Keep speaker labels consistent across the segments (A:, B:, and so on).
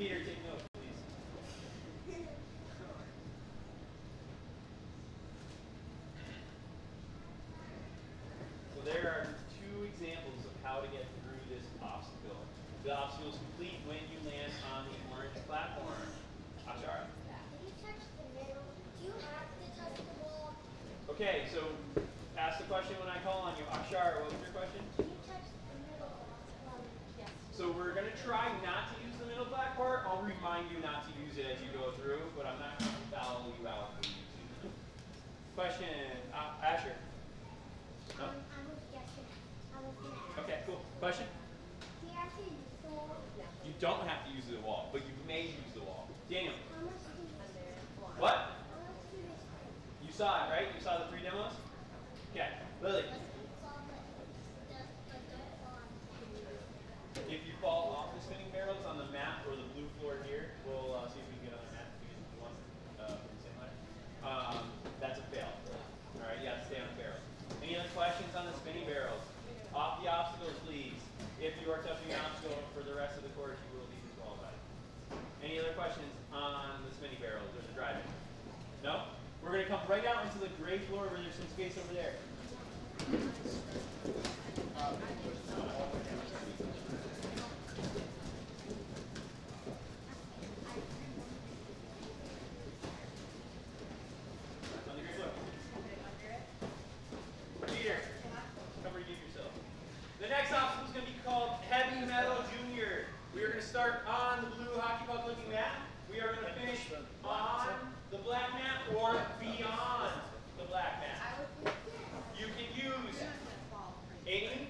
A: Peter, take note, please. So there are 2 examples of how to get through this obstacle. The obstacle is complete when you land on the orange platform. Akshara.
B: If you touch the middle, do you have to touch the ball?
A: Okay, so ask the question when I call on you. Akshara, what was your question?
B: Do you touch the middle? Yes.
A: So we're going to try not to use the middle black part. I'll remind you not to use it as you go through, but I'm not going to foul you out for using it. Question, Asher. No?
B: I was guessing. I was going to ask.
A: Okay, cool. Question?
B: Do you have to use the wall?
A: You don't have to use the wall, but you may use the wall. Daniel.
B: How much do you
A: What?
B: How much do you
A: You saw it, right? You saw the 3 demos? Okay. Lily. If you fall off the spinning barrels on the map or the blue floor here, we'll see if we can get on the map if we get the blue one from the same letter. That's a fail. All right, you have to stay on the barrel. Any other questions on the spinning barrels? Off the obstacles, please. If you are touching the obstacle for the rest of the course, you will be disqualified. Any other questions on the spinning barrels or the driving? No? We're going to come right out into the gray floor where there's some space over there. On the gray floor. Peter, cover yourself. The next obstacle is going to be called Heavy Metal Junior. We are going to start on the blue hockey puck looking mat. We are going to finish on the black mat or beyond the black mat. You can use any,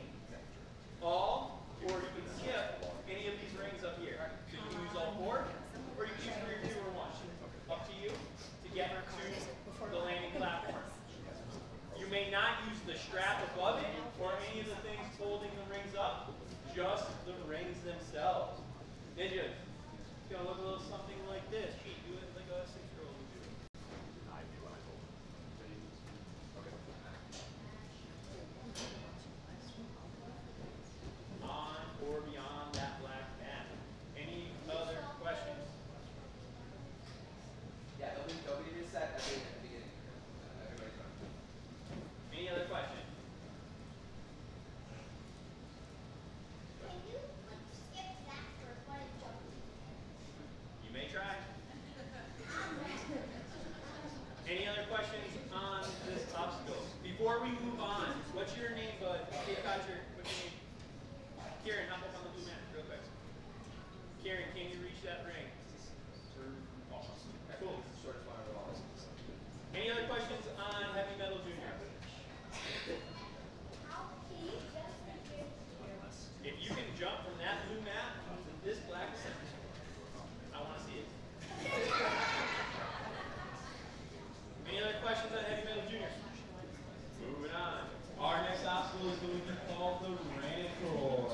A: all, or you can skip any of these rings up here. So you can use all 4, or you can use 3 or 2 or 1. Up to you to get to the landing platform. You may not use the strap above it or any of the things holding the rings up, just the rings themselves. Ninja, it's going to look a little something like this. Pete, do it like a 6-year-old would do.
C: I do what I told him. Okay.
A: On or beyond that black mat. Any other questions?
D: Yeah, they'll be reset at the beginning. Everybody's fine.
A: Any other question?
B: Can you skip that for fun and jump?
A: You may try. Any other questions on this obstacle? Before we move on, what's your name, bud? Hey, Kaiser, what's your name? Kieran, hop up on the blue mat real quick. Kieran, can you reach that ring? Cool.
D: Shortest one of all.
A: Any other questions on Heavy Metal Junior?
B: How can you just
A: If you can jump from that blue mat to this black mat, I want to see it. Any other questions on Heavy Metal Junior? Moving on. Our next obstacle is going to be called the Rancor.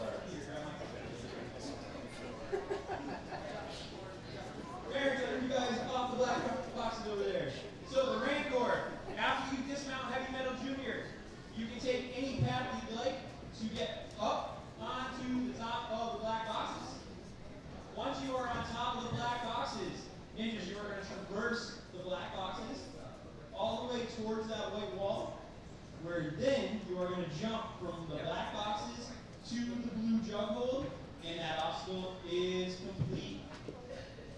A: Very good, you guys off the black boxes over there. So the Rancor, after you dismount Heavy Metal Junior, you can take any path you'd like to get up onto the top of the black boxes. Once you are on top of the black boxes, ninjas, you are going to traverse the black boxes all the way towards that white wall, where then you are going to jump from the black boxes to the blue jug hold, and that obstacle is complete.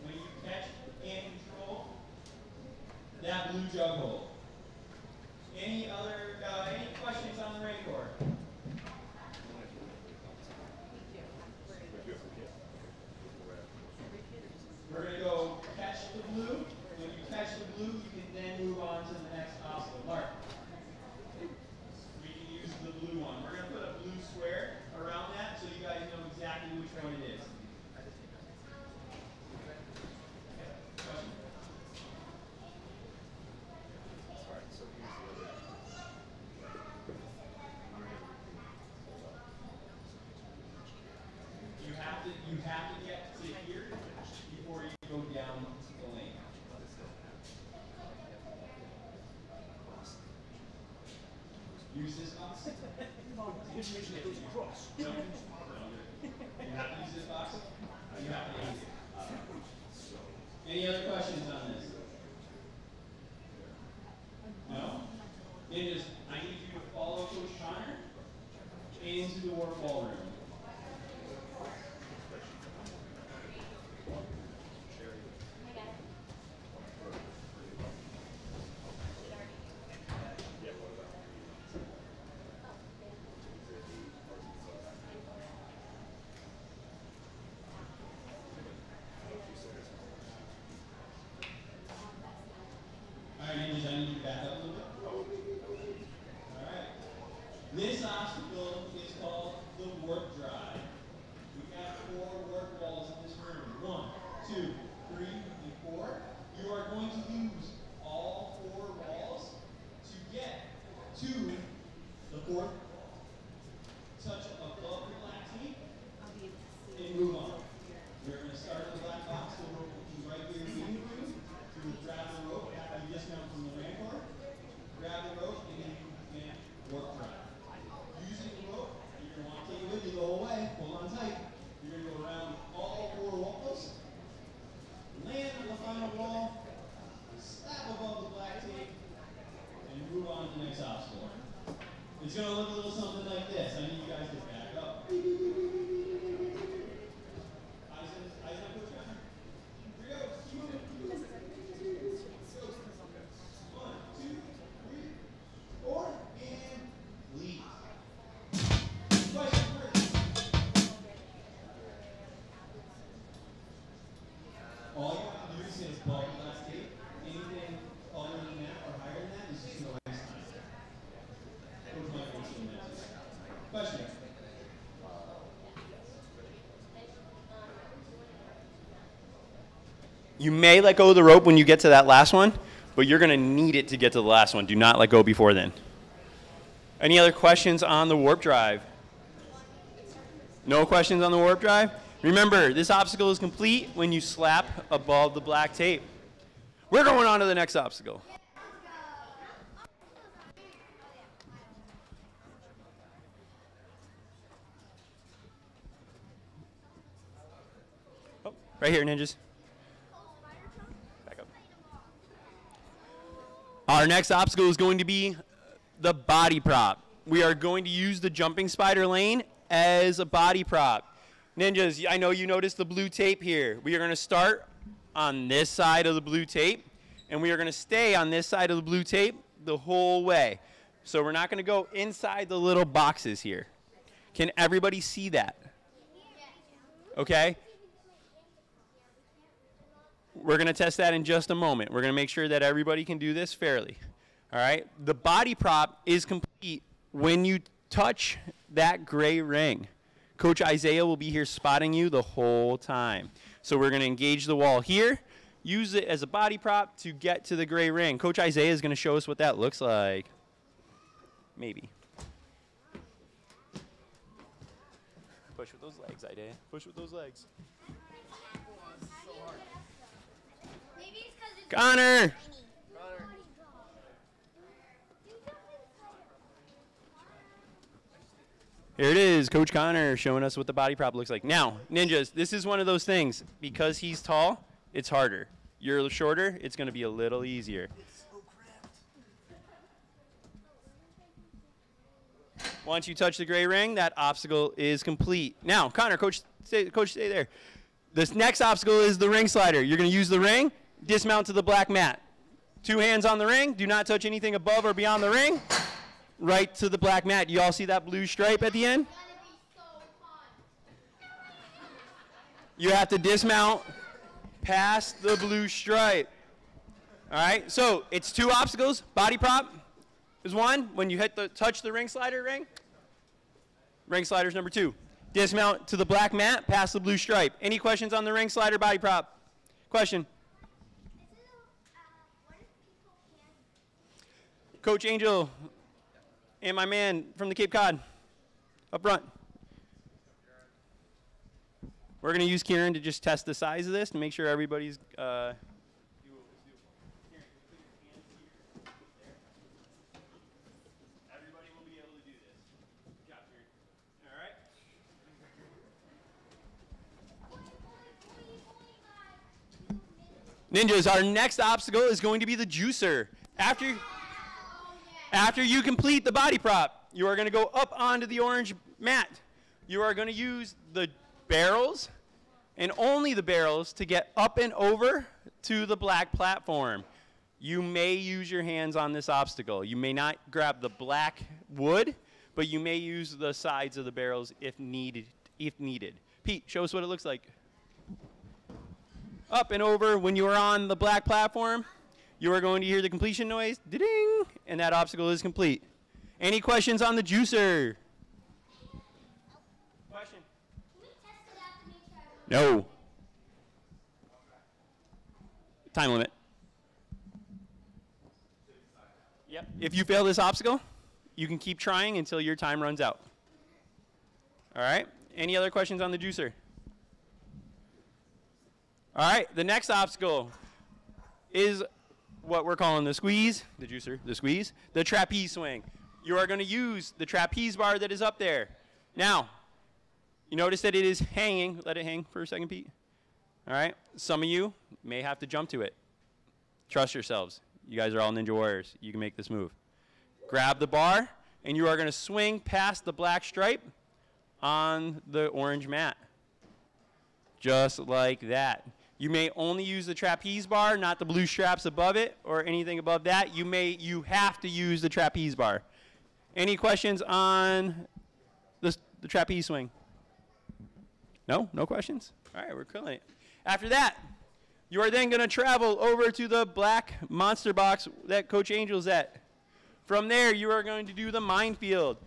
A: When you catch and control that blue jug hold. Any questions on the Rancor? We're going to go catch the blue. When you catch the blue, you can then move on to the next obstacle. Mark, we can use the blue one. We're going to put a blue square around that so you guys know exactly which one it is. Question?
C: Alright, so here's the other.
A: You have to get to here before you go down the lane. Use this box? No. You have to use this box? You have to use it. Any other questions on this? No? Ninjas, I need you to follow Coach Connor into the warp ballroom. Alright, ninjas, I need you to back up a little bit. Alright. This obstacle is called the warp drive. We have 4 warp walls in this room. 1, 2, 3, and 4. You are going to use all 4 walls to get to the 4th wall. Touch above the black tape and move on. We're going to start at the black box. The rope will be right here waiting for you. You will grab the rope after you dismount from the rampart. Grab the rope and then you can warp drive. Using the rope, you're going to want to take it with you the whole way. Hold on tight. You're going to go around all 4 walls. Land on the final wall. Slap above the black tape. And move on to the next obstacle. It's going to look a little something like this. I need you guys to back up. Eyes on Coach Connor. Here we go. Keep moving. Keep moving. 1, 2, 3, 4, and leave. Question first. All you have to do is hit above the last tape. Anything other than that or higher than that is just no waste time. Coach Mike wants to know that. Question. You may let go of the rope when you get to that last one, but you're going to need it to get to the last one. Do not let go before then. Any other questions on the warp drive? No questions on the warp drive? Remember, this obstacle is complete when you slap above the black tape. We're going on to the next obstacle. Oh, right here, ninjas. Back up. Our next obstacle is going to be the body prop. We are going to use the jumping spider lane as a body prop. Ninjas, I know you noticed the blue tape here. We are going to start on this side of the blue tape, and we are going to stay on this side of the blue tape the whole way. So we're not going to go inside the little boxes here. Can everybody see that? Okay? We're going to test that in just a moment. We're going to make sure that everybody can do this fairly. All right? The body prop is complete when you touch that gray ring. Coach Isaiah will be here spotting you the whole time. So we're going to engage the wall here, use it as a body prop to get to the gray ring. Coach Isaiah is going to show us what that looks like. Maybe. Push with those legs, Isaiah. Push with those legs. Connor! Here it is, Coach Connor showing us what the body prop looks like. Now, ninjas, this is one of those things. Because he's tall, it's harder. You're shorter, it's going to be a little easier. Once you touch the gray ring, that obstacle is complete. Now, Connor, Coach, stay there. This next obstacle is the ring slider. You're going to use the ring, dismount to the black mat. 2 hands on the ring. Do not touch anything above or beyond the ring. Right to the black mat. You all see that blue stripe at the end? You have to dismount past the blue stripe. All right, so it's 2 obstacles. Body prop is 1. When you touch the ring slider ring, ring slider is number 2. Dismount to the black mat, past the blue stripe. Any questions on the ring slider body prop? Question? Coach Angel and my man from the Cape Cod up front. We're going to use Kieran to just test the size of this to make sure everybody's everybody will be able to do this. Good job, Kieran. All right. Ninjas, our next obstacle is going to be the juicer. After you complete the body prop, you are going to go up onto the orange mat. You are going to use the barrels and only the barrels to get up and over to the black platform. You may use your hands on this obstacle. You may not grab the black wood, but you may use the sides of the barrels if needed. Pete, show us what it looks like. Up and over. When you are on the black platform, you are going to hear the completion noise, ding, and that obstacle is complete. Any questions on the juicer? Question?
B: Can we test it out to make sure I won't?
A: No. Time limit. Yep. If you fail this obstacle, you can keep trying until your time runs out. All right. Any other questions on the juicer? All right. The next obstacle is what we're calling the squeeze, the juicer, the squeeze, the trapeze swing. You are going to use the trapeze bar that is up there. Now, you notice that it is hanging. Let it hang for a second, Pete. All right. Some of you may have to jump to it. Trust yourselves. You guys are all ninja warriors. You can make this move. Grab the bar, and you are going to swing past the black stripe on the orange mat. Just like that. You may only use the trapeze bar, not the blue straps above it or anything above that. You have to use the trapeze bar. Any questions on the trapeze swing? No? No questions? All right, we're killing it. After that, you are then going to travel over to the black monster box that Coach Angel's at. From there, you are going to do the minefield.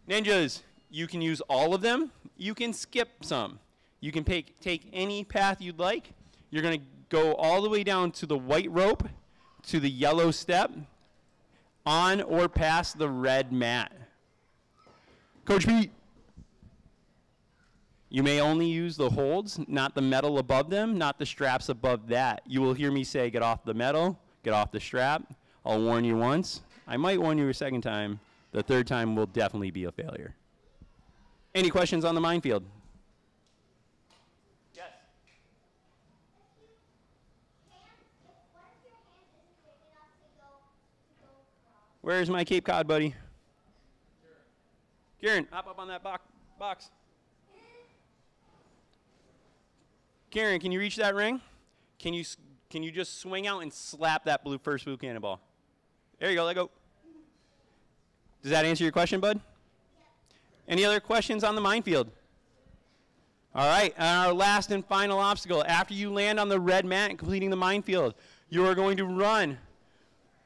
A: Ninjas, you can use all of them. You can skip some. You can take any path you'd like. You're going to go all the way down to the white rope, to the yellow step, on or past the red mat. Coach Pete, you may only use the holds, not the metal above them, not the straps above that. You will hear me say, get off the metal, get off the strap. I'll warn you once. I might warn you a second time. The third time will definitely be a failure. Any questions on the minefield? Yes. Where's my Cape Cod buddy? Kieran, hop up on that box. Kieran, can you reach that ring? Can you just swing out and slap that first blue cannonball? There you go, let go. Does that answer your question, bud? Any other questions on the minefield? All right, and our last and final obstacle. After you land on the red mat and completing the minefield, you are going to run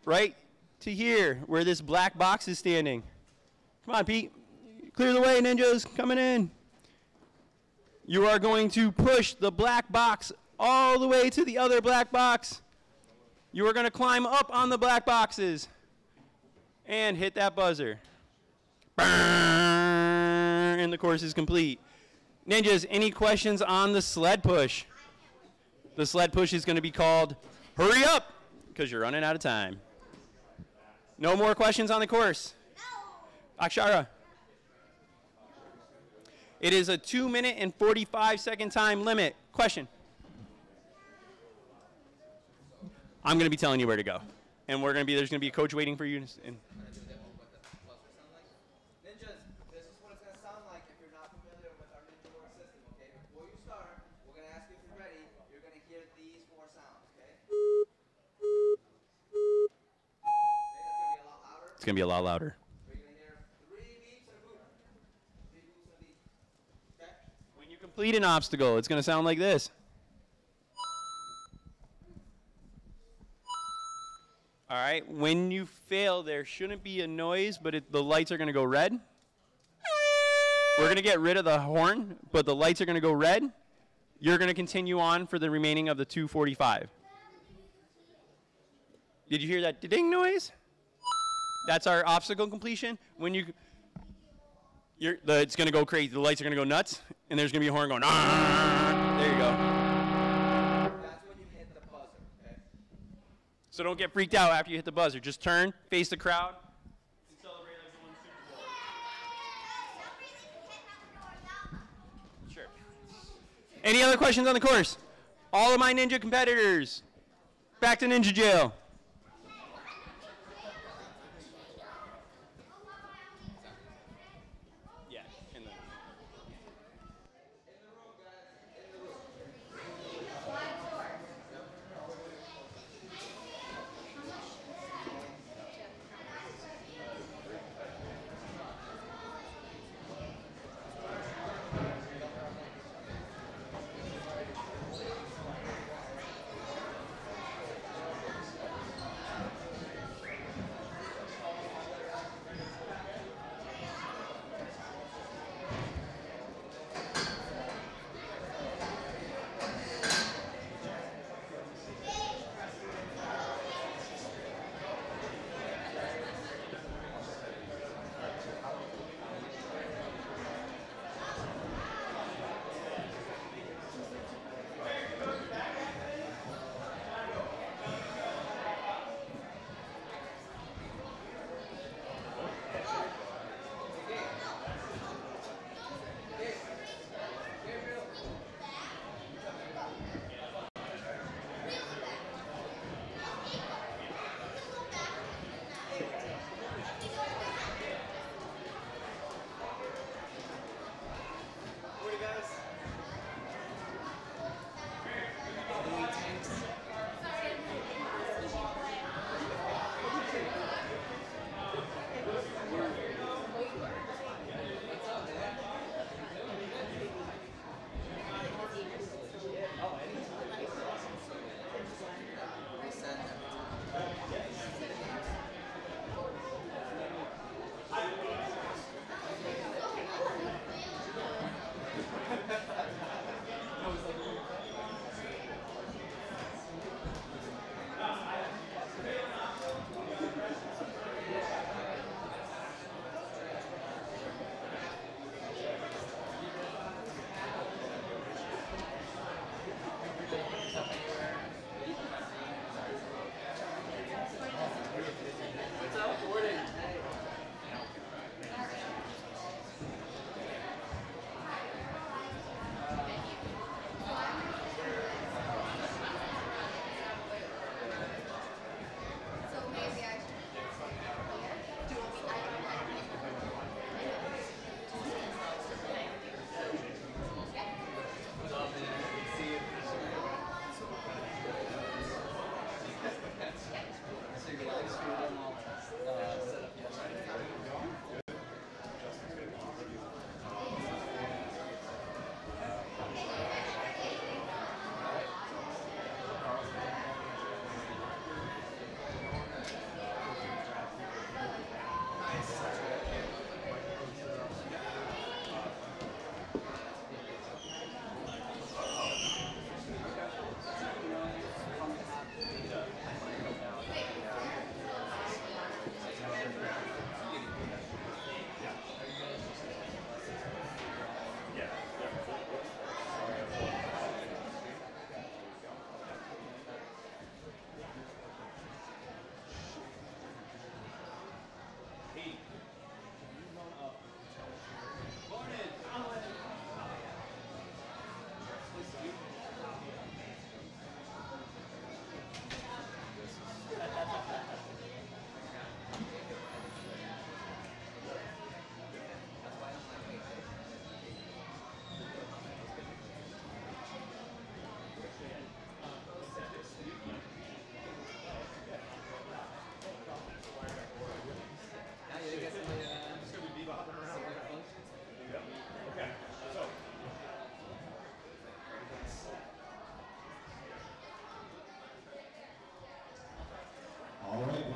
A: right to here where this black box is standing. Come on, Pete. Clear the way, ninjas. Coming in. You are going to push the black box all the way to the other black box. You are going to climb up on the black boxes and hit that buzzer. And the course is complete. Ninjas, any questions on the sled push? The sled push is going to be called Hurry Up, because you're running out of time. No more questions on the course? No. Akshara. It is a 2-minute and 45-second time limit. Question. I'm going to be telling you where to go. And there's going to be a coach waiting for you.
D: Ninjas, this is what it's going to sound like if you're not familiar with our Ninja War system, okay? Before you start, we're going to ask you if you're ready. You're going to hear these 4 sounds, okay? That's going to be a lot louder.
A: It's going to be a lot louder.
D: We're going to hear 3 beeps and a boop. 3 boops and a beep. Okay?
A: When you complete an obstacle, it's going to sound like this. All right, when you fail, there shouldn't be a noise, but the lights are going to go red. We're going to get rid of the horn, but the lights are going to go red. You're going to continue on for the remaining of the 2:45. Did you hear that ding noise? That's our obstacle completion. When it's going to go crazy. The lights are going to go nuts, and there's going to be a horn going, ah! There you go. So don't get freaked out after you hit the buzzer. Just turn, face the crowd, and celebrate like you won the Super Bowl. Sure. Any other questions on the course? All of my ninja competitors, back to Ninja Jail. Yeah, in the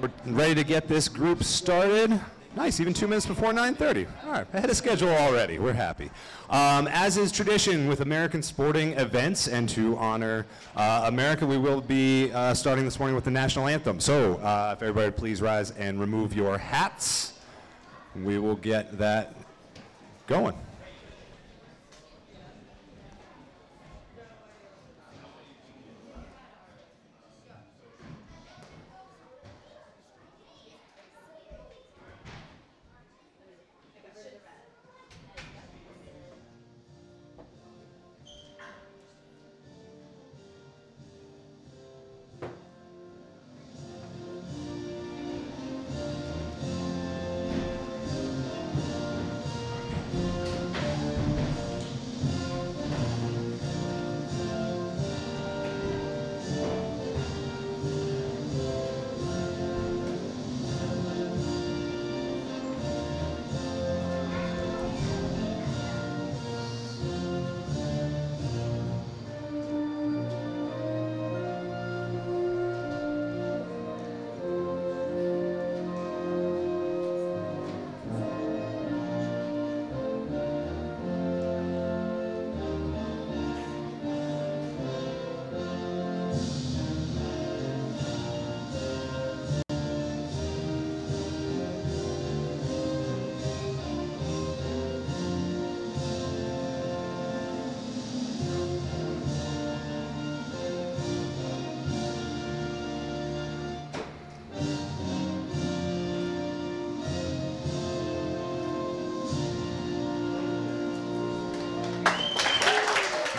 E: We're ready to get this group started. Nice, even 2 minutes before 9:30. All right, ahead of schedule already. We're happy. As is tradition with American sporting events, and to honor America, we will be starting this morning with the national anthem. So if everybody would please rise and remove your hats, we will get that going.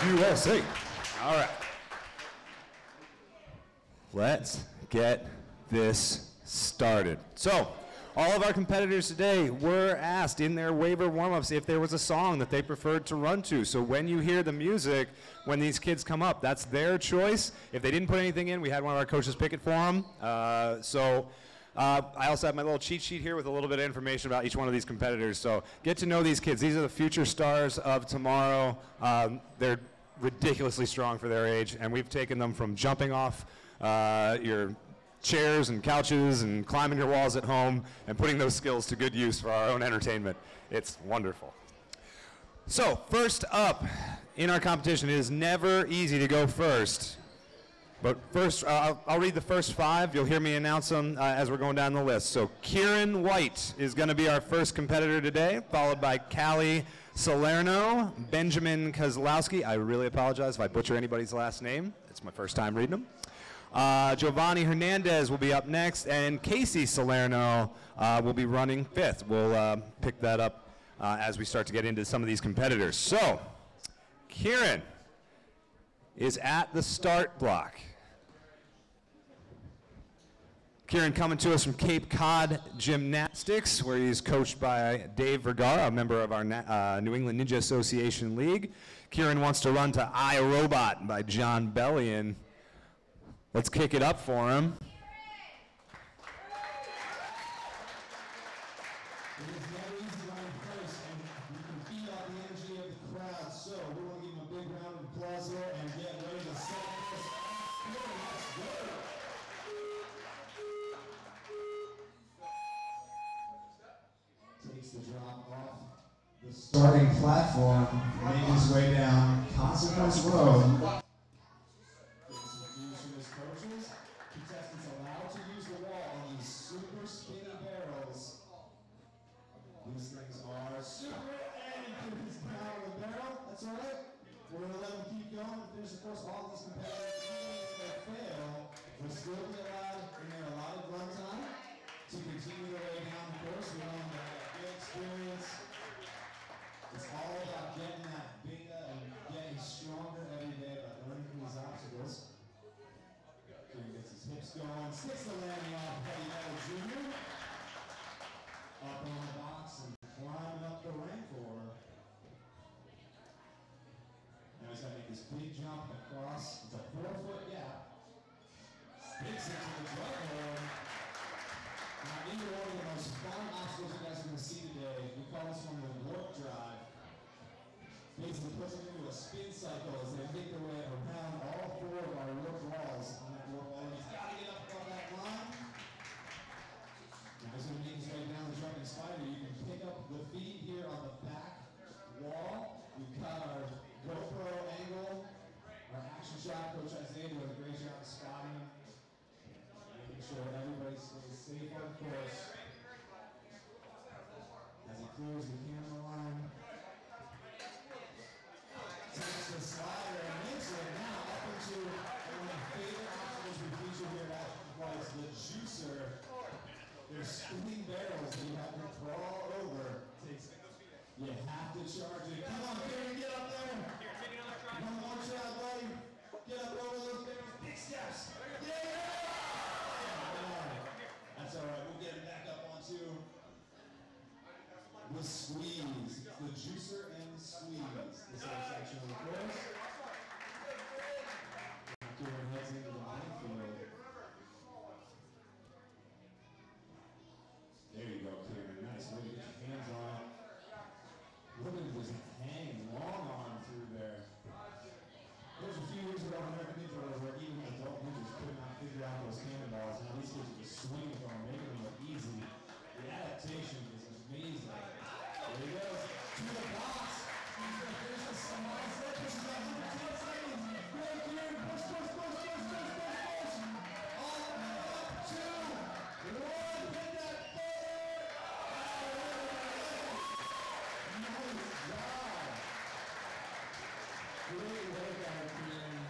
E: USA. All right. Let's get this started. So, all of our competitors today were asked in their waiver warm-ups if there was a song that they preferred to run to. So when you hear the music, when these kids come up, that's their choice. If they didn't put anything in, we had one of our coaches pick it for them. I also have my little cheat sheet here with a little bit of information about each one of these competitors. So get to know these kids. These are the future stars of tomorrow. They're ridiculously strong for their age, and we've taken them from jumping off your chairs and couches and climbing your walls at home and putting those skills to good use for our own entertainment. It's wonderful. So first up in our competition, it is never easy to go first. But first, I'll read the first 5. You'll hear me announce them as we're going down the list. So Kieran White is going to be our first competitor today, followed by Callie Salerno, Benjamin Kozlowski. I really apologize if I butcher anybody's last name. It's my first time reading them. Giovanni Hernandez will be up next, and Casey Salerno will be running 5th. We'll pick that up as we start to get into some of these competitors. So, Kieran is at the start block. Kieran coming to us from Cape Cod Gymnastics, where he's coached by Dave Vergara, a member of our New England Ninja Association League. Kieran wants to run to iRobot by John Bellion. Let's kick it up for him.
F: It is never easy running first, and you can feed off the energy of the crowd. So we want to give him a big round of applause here and get ready to set this off. Let's go. Takes the drop off the starting platform, making his way down Consequence Road. These things are super, and he's down the barrel. That's all right. We're going to let him keep going and finish, of course, all these competitors. Even if they fail, we'll still be allowed in their allotted run time to continue their way down the course. We want them to have a good experience. It's all about getting that beta and getting stronger every day by learning from these obstacles. He gets his hips going, sticks the landing off Heavy Metal Jr. Up on the box and climbing up the ramp for. Now he's got to make this big jump across. It's a 4-foot gap. Sticks into the drug hole. Now, either one of the most fun obstacles you guys are going to see today, we call this one the warp drive. Basically puts them into a spin cycle as they make their way around all 4 of our warp walls on that warp wall. He's got to get up above that line. Now he's going to make his way down the jumping spider. You can pick up the feed here on the back wall. We've got our GoPro angle, our action shot. Coach Isaiah doing a great job spotting, making sure everybody stays safe on course. As he clears the camera line, takes the slider and makes it now up into one of the favorite obstacles we feature here at White's, the juicer. There's spinning barrels that you have to crawl over. You have to charge it. Come on, Kieran, get up there. One more shot, buddy. Get up over those barrels. Big steps. Yeah! That's all right. We'll get it back up onto the squeeze. It's the juicer and the squeeze. This section of the course. Kieran heads into the minefield. There you go, Kieran. Nice. Way to get your hands on it. Look at this hang long arm through there. There was a few years ago on American Ninja where even adult ninjas could not figure out those cannonballs. Now these kids are just swinging from them, making them look easy. The adaptation is amazing. There he goes. To the box. He's going to finish this small set. This is 110 seconds. Go, Kieran. Push, push, push, push, push, push, push. All the way up. 2, 1. Hit that great work out, Kieran.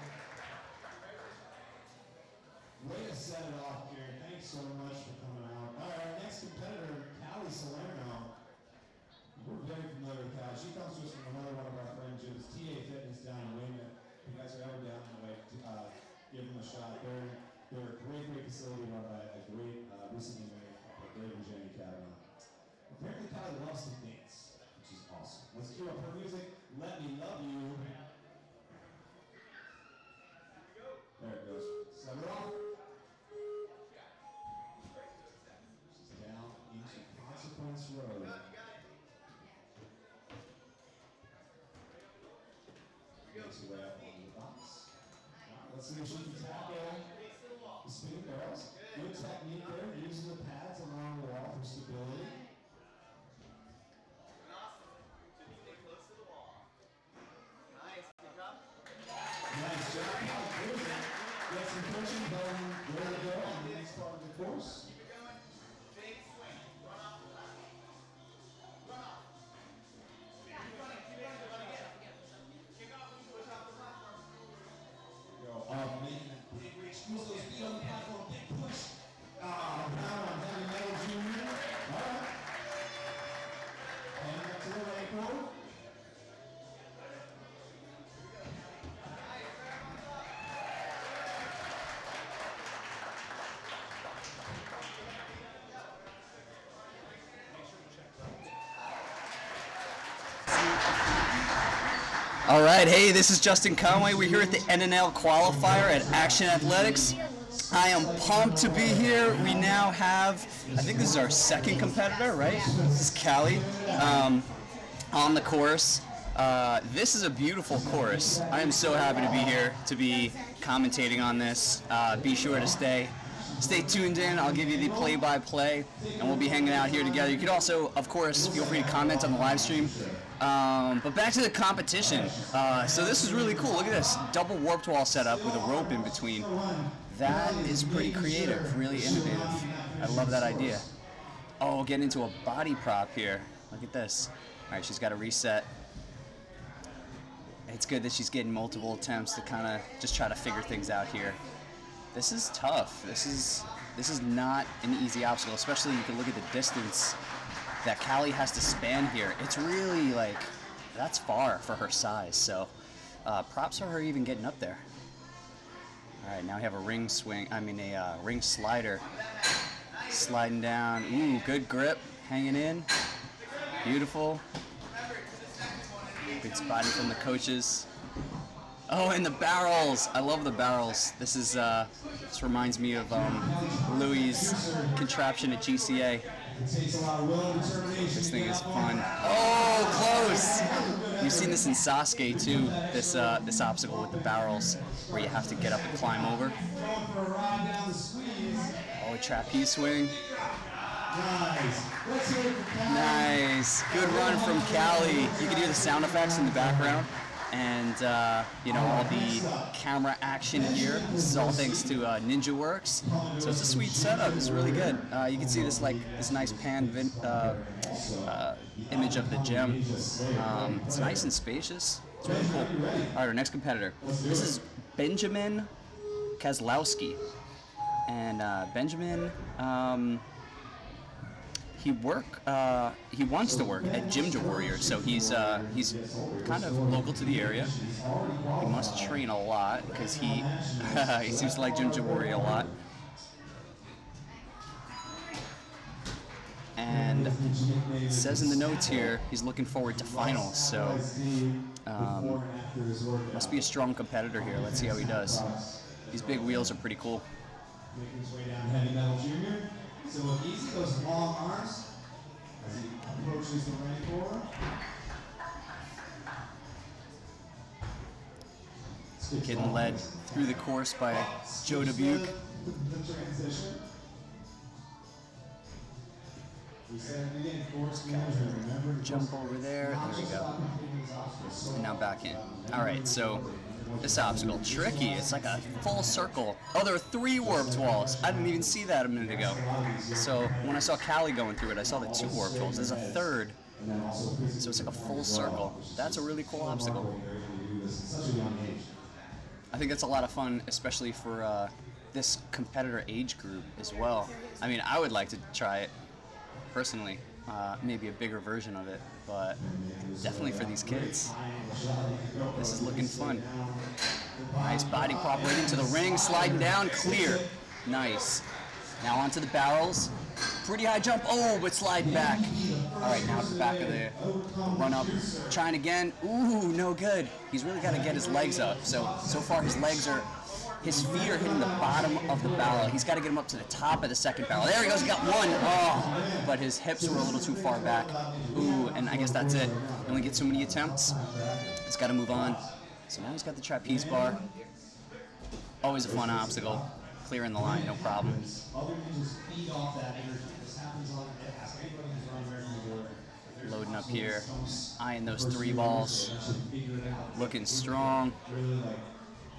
F: Way to set it off, Kieran. Thanks so much for coming out. All right, our next competitor, Callie Salerno. We're very familiar with Callie. She comes to us from another one of our friend gyms, TA Fitness down in Wayman. Makes her way up onto the box. Let's see if she can tackle the spinning barrels. Good technique there, using the pads along the wall for stability. Nice job. Get some coaching going. Ready to go on the next part of the course. Making that big reach. Use those feet on the platform. Big push. Down on Heavy Metal Jr. All right. And back to the ankle.
G: All right, hey, this is Justin Conway. We're here at the NNL Qualifier at Action Athletics. I am pumped to be here. We now have, I think this is our second competitor, right? This is Callie on the course. This is a beautiful course. I am so happy to be here, to be commentating on this. Be sure to stay tuned in. I'll give you the play-by-play, and we'll be hanging out here together. You could also, of course, feel free to comment on the live stream. But back to the competition. So this is really cool. Look at this. Double warped wall setup with a rope in between. That is pretty creative, really innovative. I love that idea. Oh, we'll get into a body prop here. Look at this. All right, she's got to reset. It's good that she's getting multiple attempts to kind of just try to figure things out here. This is tough. This is not an easy obstacle, especially you can look at the distance that Callie has to span here. It's really like, that's far for her size. So props for her even getting up there. All right, now we have a ring swing, a ring slider. Sliding down, ooh, good grip, hanging in. Beautiful. Good spotting from the coaches. Oh, and the barrels. I love the barrels. This reminds me of Louis' contraption at GCA. This thing is fun. Oh, close! You've seen this in Sasuke too. This obstacle with the barrels, where you have to get up and climb over. Oh, a trapeze swing. Nice. Good run from Callie. You can hear the sound effects in the background. And, you know, all the camera action here. This is all thanks to NinjaWorks. So it's a sweet setup. It's really good. You can see this, like, this nice pan image of the gym. It's nice and spacious. It's really cool. All right, our next competitor. This is Benjamin Kozlowski. And Benjamin, he wants to work at Gymja Warrior, so he's kind of local to the area. He must train a lot because he he seems to like Gymja Warrior a lot. And it says in the notes here he's looking forward to finals, so must be a strong competitor here. Let's see how he does. These big wheels are pretty cool.
F: Making his way down Heavy Metal Jr. So easy, those long arms as he approaches the rainbow.
G: Getting led through the course by Joe Dubuque.
F: The transition. We said at the beginning, course remember.
G: Jump over there. There we go. And now back in. All right, so this obstacle, tricky. It's like a full circle. Oh, there are 3 warped walls. I didn't even see that a minute ago. So when I saw Callie going through it, I saw the 2 warped walls. There's a 3rd. So it's like a full circle. That's a really cool obstacle. I think that's a lot of fun, especially for this competitor age group as well. I mean, I would like to try it personally. Maybe a bigger version of it, but definitely for these kids. This is looking fun. Nice body prop right into the ring, sliding down, clear. Nice. Now onto the barrels. Pretty high jump. Oh, but sliding back. All right, now to the back of the run up. Trying again. Ooh, no good. He's really got to get his legs up. So far his feet are hitting the bottom of the barrel. He's got to get him up to the top of the second barrel. There he goes, he got 1. Oh, but his hips were a little too far back. Ooh, and I guess that's it. He only gets so many attempts. He's got to move on. So now he's got the trapeze bar. Always a fun obstacle. Clearing the line, no problem.
F: Other ninjas feed off that energy. This happens on ask anybody who's run American War.
G: Loading up here, eyeing those 3 balls, looking strong.
F: Really like,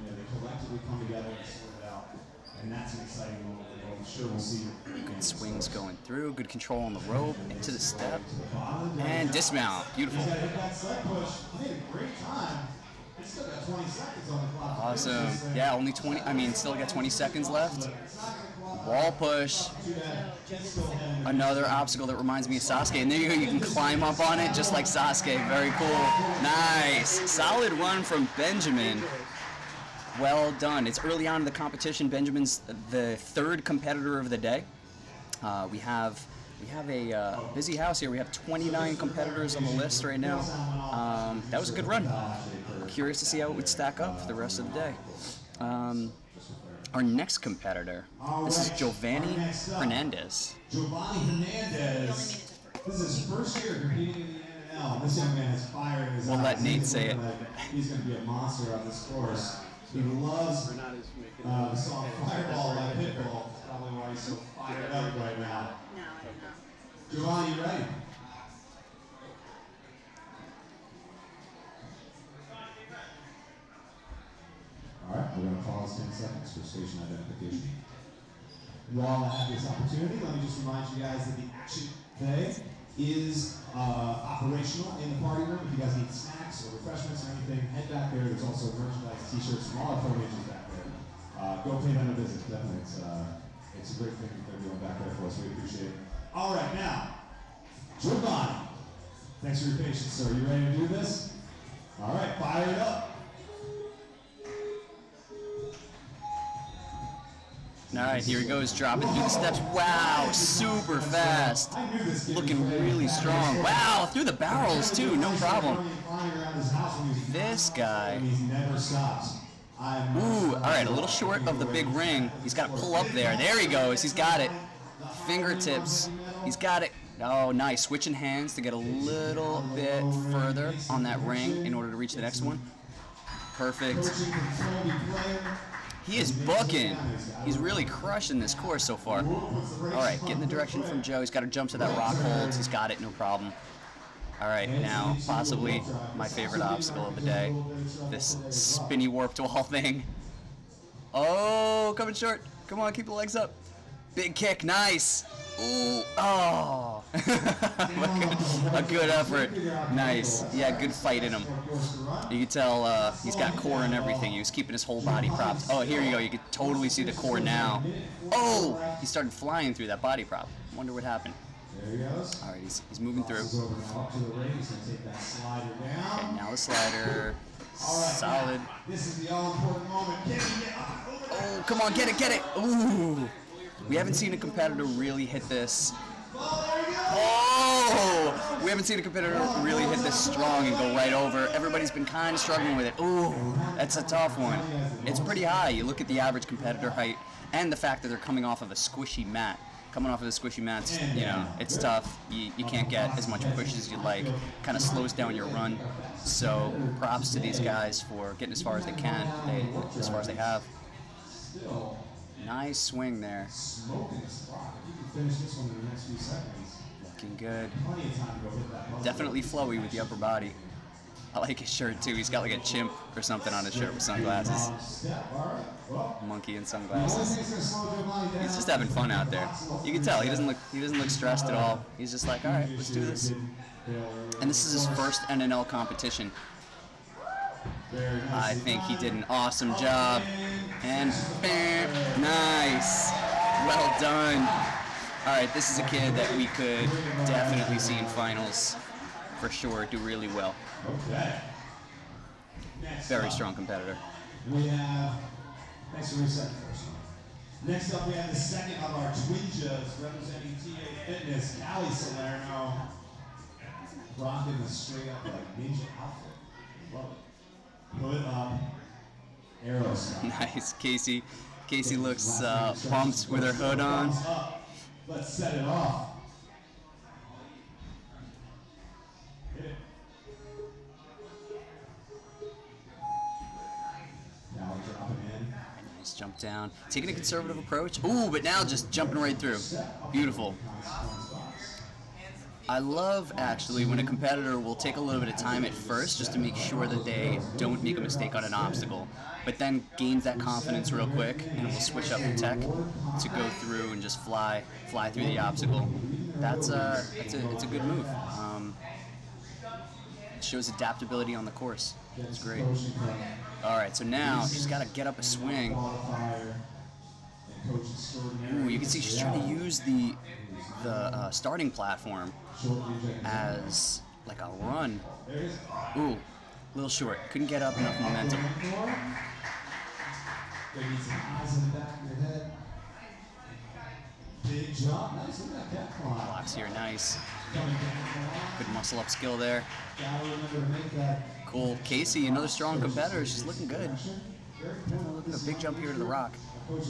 F: they collectively come together and sort it out. And that's an exciting moment. I'm sure we'll see.
G: Good swings going through, good control on the rope, into the step, and dismount. Beautiful.
F: He's got to hit that sled push. He made a great time. He's still got 20 seconds on the clock.
G: Awesome. Yeah, only 20, still got 20 seconds left. Wall push. Another obstacle that reminds me of Sasuke. And there you go, you can climb up on it just like Sasuke. Very cool. Nice. Solid run from Benjamin. Well done. It's early on in the competition. Benjamin's the 3rd competitor of the day. We have a busy house here. We have 29 competitors on the list right now. That was a good run. Curious to see how it would stack up for the rest of the day. Our next competitor, this is Giovanni Hernandez.
F: Giovanni Hernandez. This is his first year competing in the NNL. This young man has fire in his eyes.
G: We'll let Nate say it.
F: He's going to be a monster on this course. He loves the song Fireball by Pitbull. That's probably why he's so fired up right now. Giovanni, you ready? All right, we're going to pause 10 seconds for station identification. While I have this opportunity, let me just remind you guys that the action today is operational in the party room. If you guys need snacks or refreshments or anything, head back there. There's also merchandise, t-shirts from all our formations back there. Go pay them a visit, definitely. It's a great thing that they're doing back there for us. We appreciate it. All right, now, Giovanni. Thanks for your patience, sir. You ready to do this? All right, fire it up.
G: All right, here he goes, dropping through the steps. Wow, super fast. Looking really strong. Wow, through the barrels too, no problem. This guy. Ooh, all right, a little short of the big ring. He's got to pull up there. There he goes, he's got it. Fingertips, he's got it. Oh, nice, switching hands to get a little bit further on that ring in order to reach the next one. Perfect. He is booking. He's really crushing this course so far. All right, getting the direction from Joe. He's got to jump to that rock hold. He's got it, no problem. All right, now possibly my favorite obstacle of the day, this spinny warped wall thing. Oh, coming short. Come on, keep the legs up. Big kick, nice. Ooh, oh. A good effort. Nice. Yeah, good fight in him. You can tell he's got core and everything. He was keeping his whole body propped. Oh, here you go. You can totally see the core now. Oh, he started flying through that body prop. Wonder what happened. All right, he's moving through. Okay, now the slider. Solid.
F: This is the all-important moment.
G: Oh, come on, get it, get it. Ooh. We haven't seen a competitor really hit this. Oh! We haven't seen a competitor really hit this strong and go right over. Everybody's been kind of struggling with it. Ooh, that's a tough one. It's pretty high. You look at the average competitor height and the fact that they're coming off of a squishy mat. Coming off of the squishy mats, you know, it's tough. You can't get as much push as you'd like. Kind of slows down your run. So props to these guys for getting as far as they can, as far as they have. Nice swing there. Looking good. Definitely flowy with the upper body. I like his shirt too. He's got like a chimp or something on his shirt with sunglasses. Monkey and sunglasses. He's just having fun out there. You can tell he doesn't look stressed at all. He's just like, all right, let's do this. And this is his first NNL competition. I think he did an awesome job. And bam, nice. Well done. All right, this is a kid that we could definitely see in finals for sure, do really well.
F: Okay.
G: Very strong competitor.
F: We have, thanks for resetting first. Next up, we have the second of our Twinjas representing TA Fitness, Callie Salerno, rocking the straight up like ninja outfit. Love it. Put up, arrow style.
G: Nice, Casey. Casey looks pumped with her hood on.
F: Let's set it off. Hit it.
G: jump down. Taking a conservative approach. Ooh, but now just jumping right through. Beautiful. I love, actually, when a competitor will take a little bit of time at first just to make sure that they don't make a mistake on an obstacle, but then gains that confidence real quick and will switch up the tech to go through and just fly through the obstacle. It's a good move. It shows adaptability on the course. It's great. All right, so now she's got to get up a swing. Ooh, you can see she's trying to use the starting platform as like a run. Ooh, a little short. Couldn't get up enough momentum. Blocks here, nice. Good muscle up skill there. Cool. Casey, another strong competitor. She's looking good. Definitely looking a big jump here to the rock.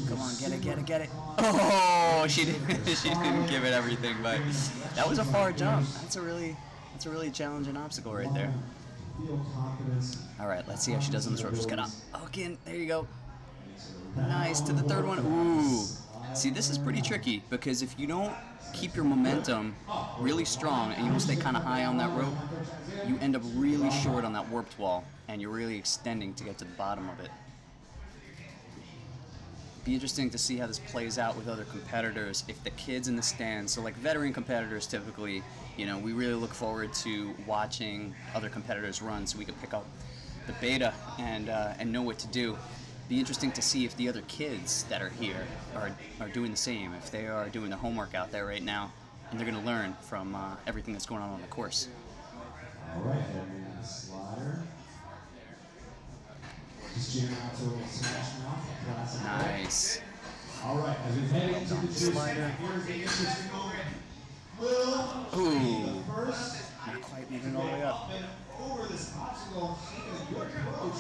G: Come on, get it, get it, get it. Oh, she didn't give it everything, but that was a far jump. That's a really challenging obstacle right there. All right, let's see how she does on this rope. She's gonna hook in. There you go. Nice to the third one. Ooh. See, this is pretty tricky because if you don't keep your momentum really strong and you don't stay kind of high on that rope, you end up really short on that warped wall and you're really extending to get to the bottom of it. Be interesting to see how this plays out with other competitors. If the kids in the stands, so like veteran competitors typically, you know, we really look forward to watching other competitors run so we can pick up the beta and know what to do. Be interesting to see if the other kids that are here are doing the same, if they are doing the homework out there right now, and they're going to learn from everything that's going on the course.
F: All right, and slider. Just jam out to a little smash now.
G: Nice.
F: All right, as we head into the
G: slider.
F: here's the interesting moment. Will
G: Ooh.
F: first
G: Not quite moving all the way up.
F: over this obstacle, taking a good approach.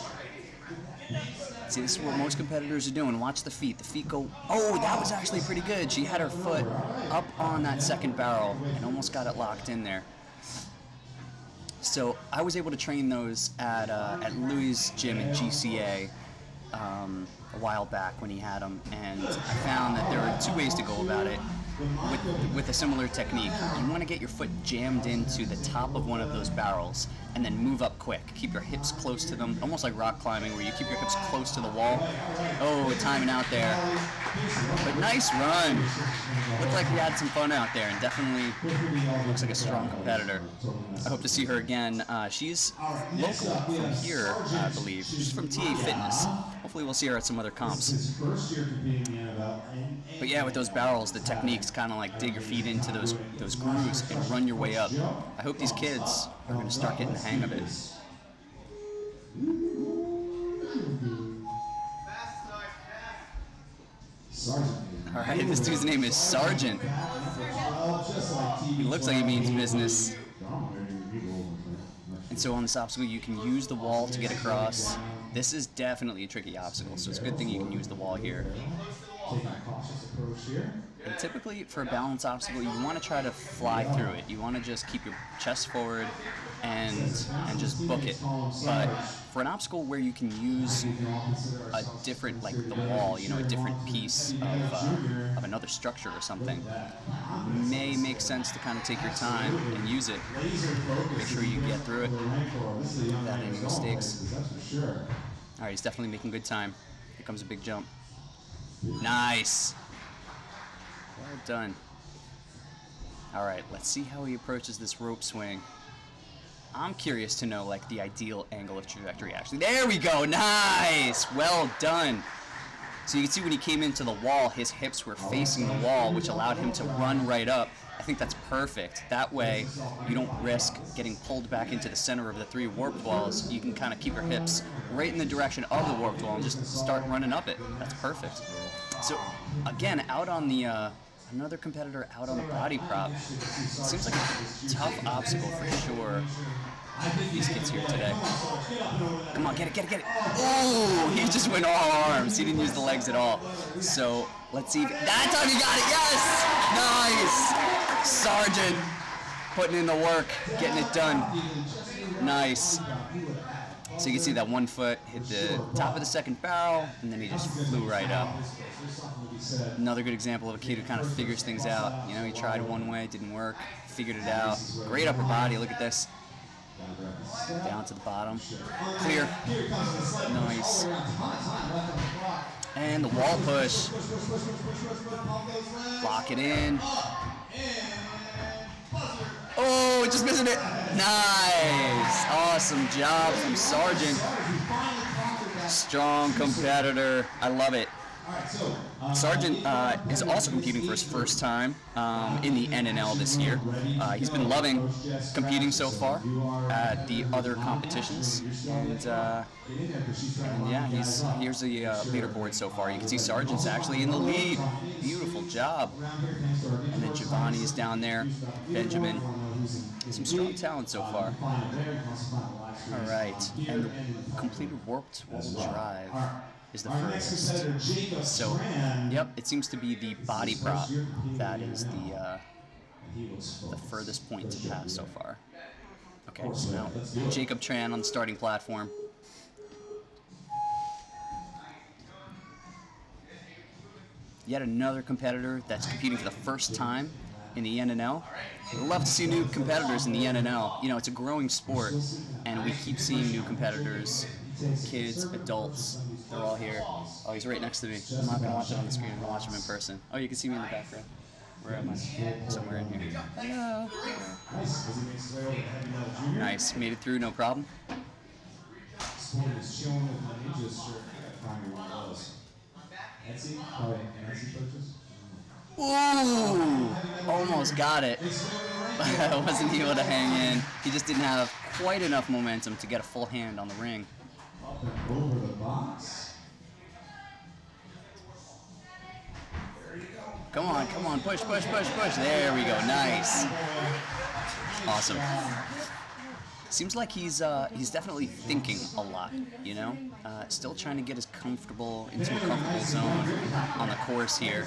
G: See, this is what most competitors are doing. Watch the feet. The feet go, oh, that was actually pretty good. She had her foot up on that second barrel and almost got it locked in there. So I was able to train those at Louis' gym at GCA a while back when he had them, and I found that there are two ways to go about it with a similar technique. You want to get your foot jammed into the top of one of those barrels and then move up quick. Keep your hips close to them, almost like rock climbing where you keep your hips close to the wall. Oh, timing out there. But nice run. Looked like we had some fun out there and definitely looks like a strong competitor. I hope to see her again. She's local from here, I believe. She's from TA Fitness. Hopefully we'll see her at some other comps. But yeah, with those barrels, the technique's kind of like dig your feet into those grooves and run your way up. I hope these kids are going to start getting the hang of it. All right, this dude's name is Sergeant. He looks like he means business. And so on this obstacle, you can use the wall to get across. This is definitely a tricky obstacle, so it's a good thing you can use the wall here. And typically, for a balance obstacle, you want to try to fly through it. You want to just keep your chest forward and just book it. But for an obstacle where you can use a different, like the wall, you know, a different piece of another structure or something, may make sense to kind of take your time and use it. Make sure you get through it without any mistakes. All right, he's definitely making good time. Here comes a big jump. Nice. Well done. All right, let's see how he approaches this rope swing. I'm curious to know, like, the ideal angle of trajectory, actually. There we go. Nice. Well done. So you can see when he came into the wall, his hips were facing the wall, which allowed him to run right up. I think that's perfect. That way, you don't risk getting pulled back into the center of the three warped walls. You can kind of keep your hips right in the direction of the warped wall and just start running up it. That's perfect. So, again, out on the, another competitor out on the body prop. Seems like a tough obstacle for sure. These kids here today. Come on, get it, get it, get it. Oh, he just went all arms. He didn't use the legs at all. So, let's see. That time he got it. Yes! Nice! Sergeant putting in the work, getting it done. Nice. So you can see that one foot hit the top of the second barrel, and then he just flew right up. Another good example of a kid who kind of figures things out. You know, he tried one way, didn't work, figured it out. Great upper body, look at this. Down to the bottom. Clear. Nice. And the wall push. Lock it in. Oh, just missing it. Nice. Awesome job from Sargent. Strong competitor. I love it. Sargent is also competing for his first time in the NNL this year. He's been loving competing so far at the other competitions, and yeah, here's the leaderboard so far. You can see Sargent's actually in the lead. Beautiful job. And then Giovanni is down there. Benjamin. Some strong talent so far. All right, and the completed warped wall drive is the furthest. So, yep, it seems to be the body prop that is the furthest point to pass so far. Okay, so now Jacob Tran on the starting platform. Yet another competitor that's competing for the first time in the NNL. I'd love to see new competitors in the NNL. You know, it's a growing sport, and we keep seeing new competitors, kids, adults. They're all here. Oh, he's right next to me. I'm not going to watch it on the screen. I'm going to watch him in person. Oh, you can see me in the background. Where am I? Somewhere in here. Hello. Nice. Made it through, no problem. Ooh! Almost got it. I wasn't able to hang in. He just didn't have quite enough momentum to get a full hand on the ring.
F: Over the box.
G: Come on, push, push, push, push. There we go, nice. Awesome. Seems like he's definitely thinking a lot, you know? Still trying to get us comfortable, into a comfortable zone on the course here.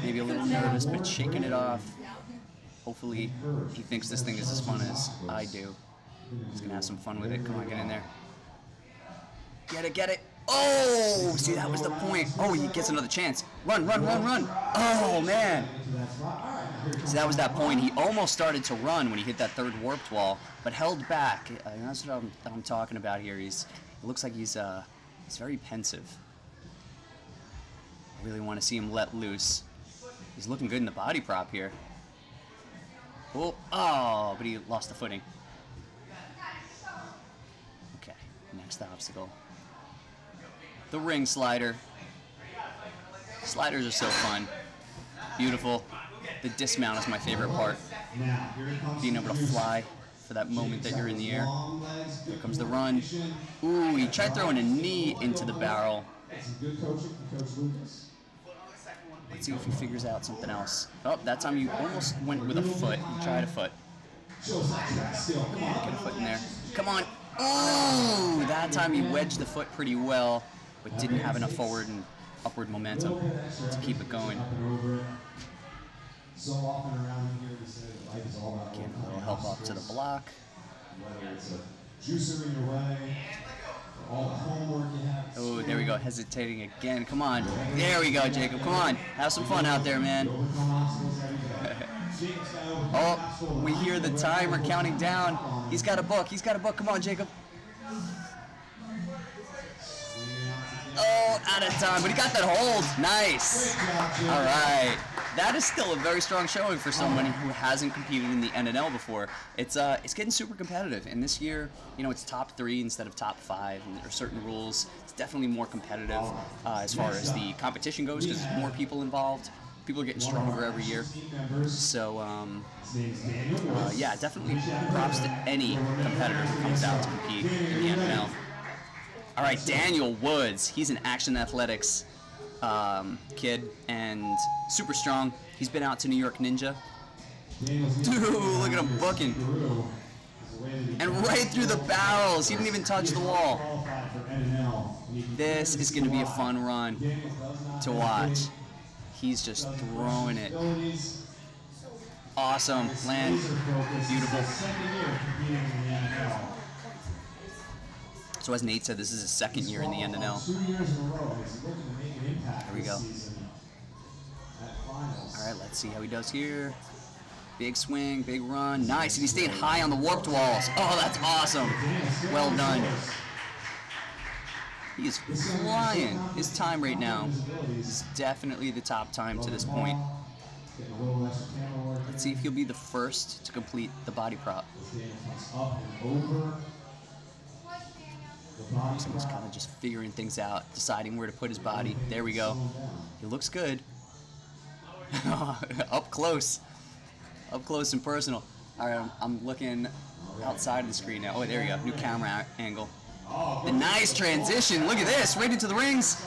G: Maybe a little nervous, but shaking it off. Hopefully he thinks this thing is as fun as I do. He's gonna have some fun with it. Come on, get in there. Get it, get it. Oh, see, that was the point. Oh, he gets another chance. Run, run, run, run. Oh, man. See, that was that point. He almost started to run when he hit that third warped wall, but held back. That's what I'm talking about here. It looks like he's very pensive. I really want to see him let loose. He's looking good in the body prop here. Oh, but he lost the footing. Okay, next obstacle. The ring slider. Sliders are so fun. Beautiful. The dismount is my favorite part. Being able to fly for that moment that you're in the air. Here comes the run. Ooh, he tried throwing a knee into the barrel. Let's see if he figures out something else. Oh, that time you almost went with a foot. You tried a foot. Come on, get a foot in there. Come on. Ooh, that time he wedged the foot pretty well, but didn't have enough forward and upward momentum to keep it going.
F: So often around here we say that life is all about
G: Getting a little help up to the block.
F: whether it's a juicer in your way, all the homework you have.
G: Oh, there we go, hesitating again. Come on. There we go, Jacob. Come on. Have some fun out there, man. Oh, we hear the timer counting down. He's got a book. He's got a book. Come on, Jacob. Oh, out of time, but he got that hold. Nice. All right. That is still a very strong showing for someone who hasn't competed in the NNL before. It's getting super competitive, and this year, you know, it's top 3 instead of top 5, and there are certain rules. It's definitely more competitive as far as the competition goes, because there's more people involved. People are getting stronger every year. So, yeah, definitely props to any competitor who comes out to compete in the NNL. All right, Daniel Woods. He's an Action Athletics kid and super strong. He's been out to New York Ninja. Dude, look at him booking. And right through the barrels. He didn't even touch the wall. This is going to be a fun run to watch. He's just throwing it. Awesome. Land. Beautiful. So as Nate said, this is his second year in the NNL.
F: 2 years in a row. He's looking to make an impact
G: There we
F: this
G: go.
F: season at finals.
G: All right, let's see how he does here. Big swing, big run. Nice, and he's staying high on the warped walls. Oh, that's awesome. Well done. He is flying. His time right now is definitely the top time to this point.
F: Getting a little extra camera work.
G: Let's see if he'll be the first to complete the body prop.
F: This game comes up and over. The body
G: So he's kind of just figuring things out, deciding where to put his body. There we go. He looks good. Up close and personal. All right, I'm looking outside of the screen now. Oh, there we go. New camera angle. The nice transition. Look at this. Right into the rings.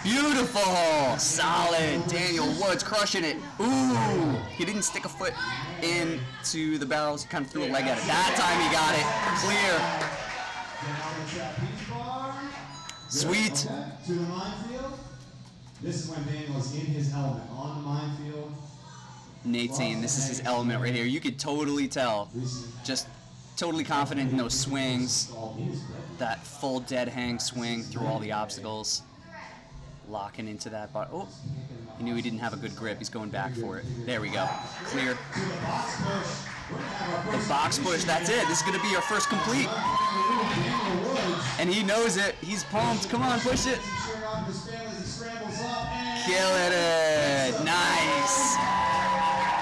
G: Beautiful. Solid. Daniel Woods crushing it. Ooh. He didn't stick a foot into the barrels. He kind of threw a leg at it. That time he got it. Clear. Sweet.
F: To the minefield. This is when Daniel is in his element on the minefield.
G: Nate saying this is his element right here. You could totally tell. Just totally confident in those swings. That full dead hang swing through all the obstacles. Locking into that bot. Oh, he knew he didn't have a good grip. He's going back for it. There we go. Clear. The box push. That's it. This is going to be our first complete. And he knows it. He's pumped. Come on, push it. Killing it. Nice.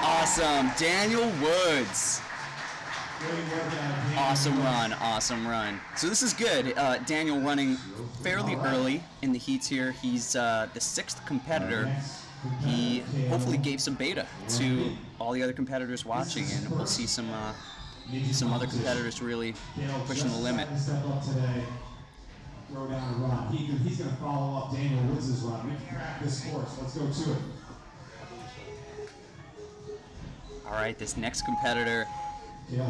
G: Awesome. Daniel Woods. Awesome run. Awesome run. So this is good. Daniel running fairly early in the heats here. He's the 6th competitor. He hopefully gave some beta to all the other competitors watching, and we'll see some other competitors really pushing the limit.
F: Throw down a run. He's going to follow up Daniel Woods' run. We can crack this course. Let's go to it.
G: All right, this next competitor.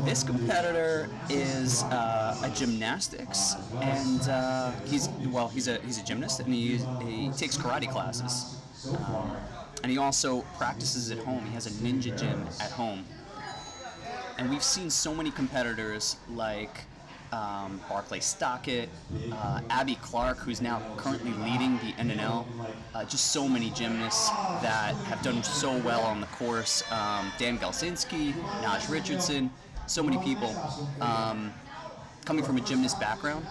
G: This competitor is a gymnastics, and he's a gymnast, and he takes karate classes, and he also practices at home. He has a ninja gym at home, and we've seen so many competitors like Barclay Stockett, Abby Clark, who's now currently leading the NNL. Just so many gymnasts that have done so well on the course. Dan Galsinski, Naj Richardson, so many people coming from a gymnast background.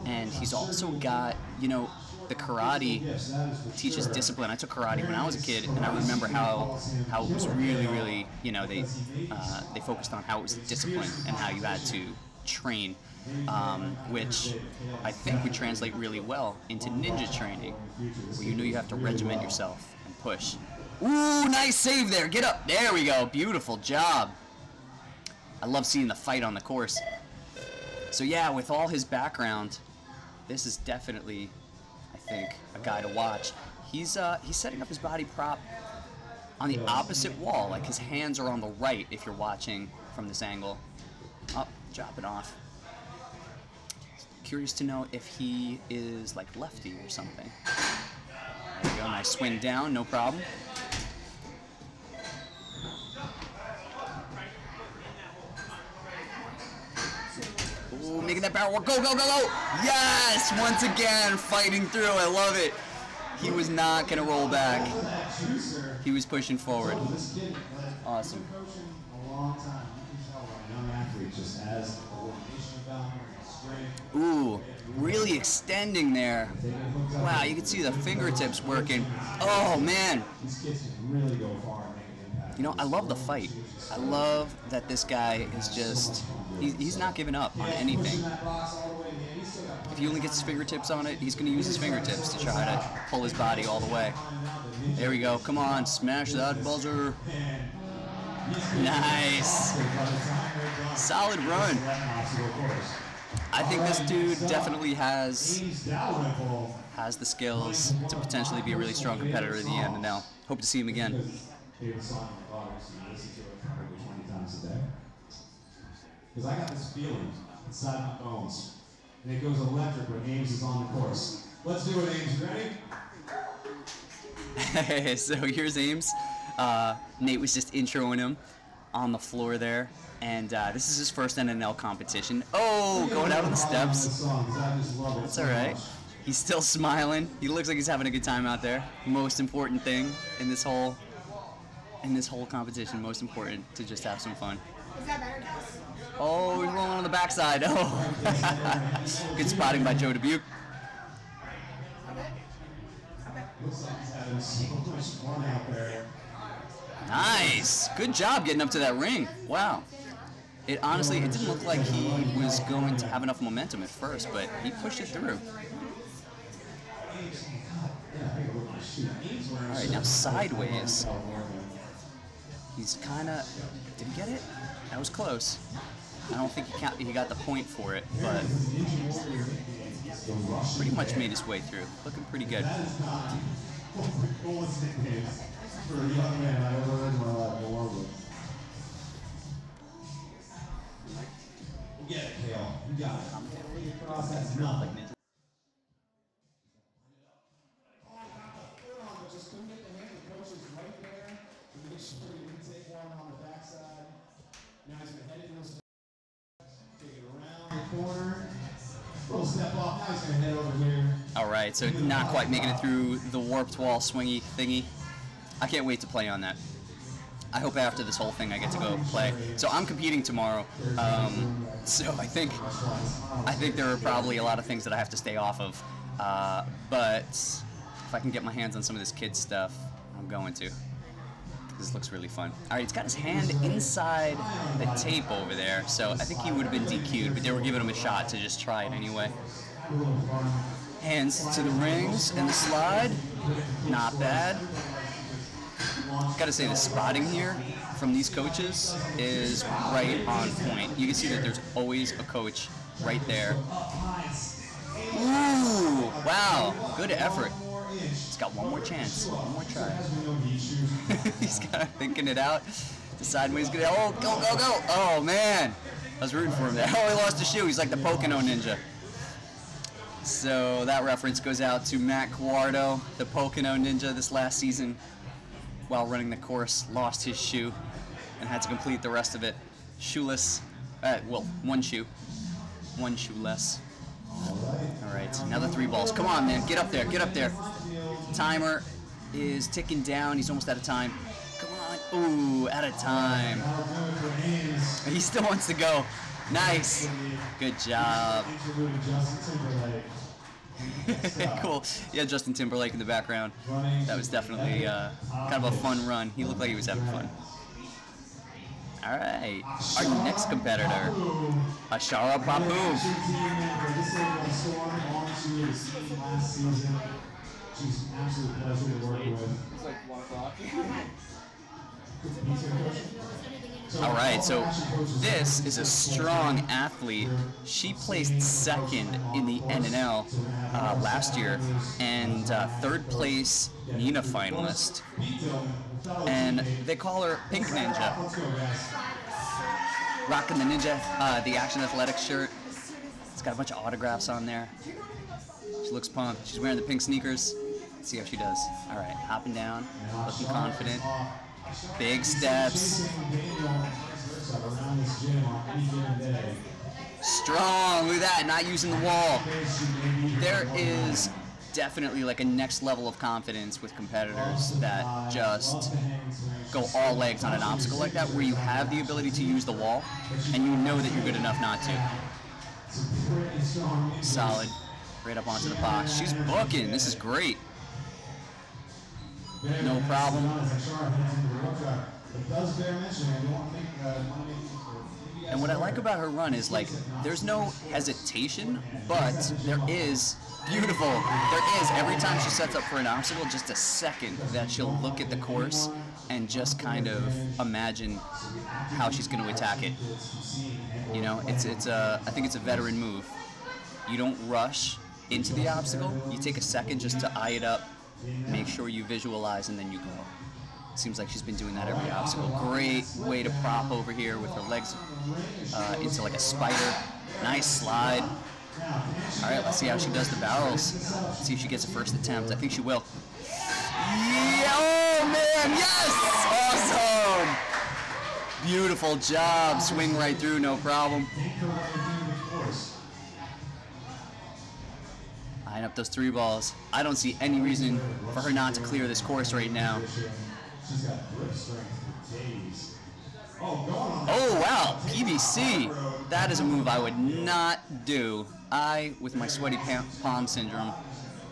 G: And he's also got, the karate teaches discipline. I took karate when I was a kid, and I remember how it was really, really, they focused on how it was discipline and how you had to train, which I think would translate really well into ninja training, where you have to regiment yourself and push. Ooh, nice save there. Get up. There we go. Beautiful job. I love seeing the fight on the course. So yeah, with all his background, this is definitely, I think, a guy to watch. He's setting up his body prop on the opposite wall, like his hands are on the right if you're watching from this angle. Up, drop it off. Curious to know if he is like lefty or something. There we go, nice swing down, no problem. Ooh, making that barrel work. Go, go, go, go! Yes! Once again, fighting through. I love it. He was not going to roll back. He was pushing forward. Awesome. Ooh, really extending there. Wow, you can see the fingertips working. Oh, man. I love the fight. I love that this guy is just, he's not giving up on anything. If he only gets his fingertips on it, he's going to use his fingertips to try to pull his body all the way. There we go. Come on, smash that buzzer. Nice. Solid run. I think this dude definitely has the skills to potentially be a really strong competitor in the end, and now hope to see him again.
F: Because I got this feeling inside my bones, and it goes electric when Ames is on the course. Let's do it, Ames. You ready?
G: So here's Ames. Nate was just introing him. on the floor there. And this is his first NNL competition. Oh, going out on the steps. That's all right. He's still smiling. He looks like he's having a good time out there. Most important thing in this whole competition. Most important to just have some fun.
B: Is that better, guys?
G: Oh, he's rolling on the backside. Oh, good spotting by Joe Dubuque. Nice. Good job getting up to that ring. Wow. It honestly, it didn't look like he was going to have enough momentum at first, but he pushed it through. All right, now sideways. He's kind of, did he get it? That was close. I don't think he got the point for it, but pretty much made his way through. Looking pretty good.
F: Get it, Kale. You got it. That's nothing. Just couldn't get the hand. The coach is right there. Make sure you can take one on the backside. Now he's going to head into this. Take it around the corner. Little step off. Now he's going to head over here.
G: All right, so not quite making it through the warped wall swingy thingy. I can't wait to play on that. I hope after this whole thing I get to go play. So I'm competing tomorrow. So I think there are probably a lot of things that I have to stay off of. But if I can get my hands on some of this kid stuff, I'm going to. This looks really fun. All right, he's got his hand inside the tape over there. So I think he would have been DQ'd, but they were giving him a shot to just try it anyway. Hands to the rings and the slide. Not bad. Gotta say, the spotting here from these coaches is right on point. You can see that there's always a coach right there. Ooh, wow, good effort. He's got one more chance, one more try. He's kind of thinking it out, deciding what he's gonna, oh, go, go, go. Oh man, I was rooting for him there. Oh, he lost a shoe. He's like the Pocono Ninja. So that reference goes out to Matt Guardo, the Pocono Ninja this last season. While running the course, lost his shoe and had to complete the rest of it shoeless. Well, one shoe less. All right, now the three balls. Come on, man, get up there, get up there. Timer is ticking down. He's almost out of time. Come on. Ooh, out of time. He still wants to go. Nice. Good job. Cool. Yeah, Justin Timberlake in the background. That was definitely kind of a fun run. He looked like he was having fun. All right. Our next competitor, Ashara Papu.
F: She's an absolute pleasure to work with.
D: It's like 1 o'clock.
G: All right, so this is a strong athlete. She placed second in the NNL last year and third place Nina finalist. And they call her Pink Ninja. Rocking the Ninja, the Action Athletics shirt. It's got a bunch of autographs on there. She looks pumped. She's wearing the pink sneakers. Let's see how she does. All right, hopping down, looking confident. Big steps. Strong, look at that, not using the wall. There is definitely like a next level of confidence with competitors that just go all legs on an obstacle like that, where you have the ability to use the wall and you know that you're good enough not to. Solid, right up onto the box. She's booking, this is great. No problem. And what I like about her run is like there's no hesitation, but there is beautiful. There is every time she sets up for an obstacle, just a second that she'll look at the course and just kind of imagine how she's going to attack it. You know, I think it's a veteran move. You don't rush into the obstacle. You take a second just to eye it up, make sure you visualize, and then you go. Seems like she's been doing that every obstacle. Great way to prop over here with her legs into like a spider. Nice slide. All right, let's see how she does the barrels. Let's see if she gets a first attempt. I think she will. Yeah, oh man, yes! Awesome! Beautiful job. Swing right through, no problem. Line up those 3 balls. I don't see any reason for her not to clear this course right now. Oh, wow. PVC. That is a move I would not do. With my sweaty palm syndrome,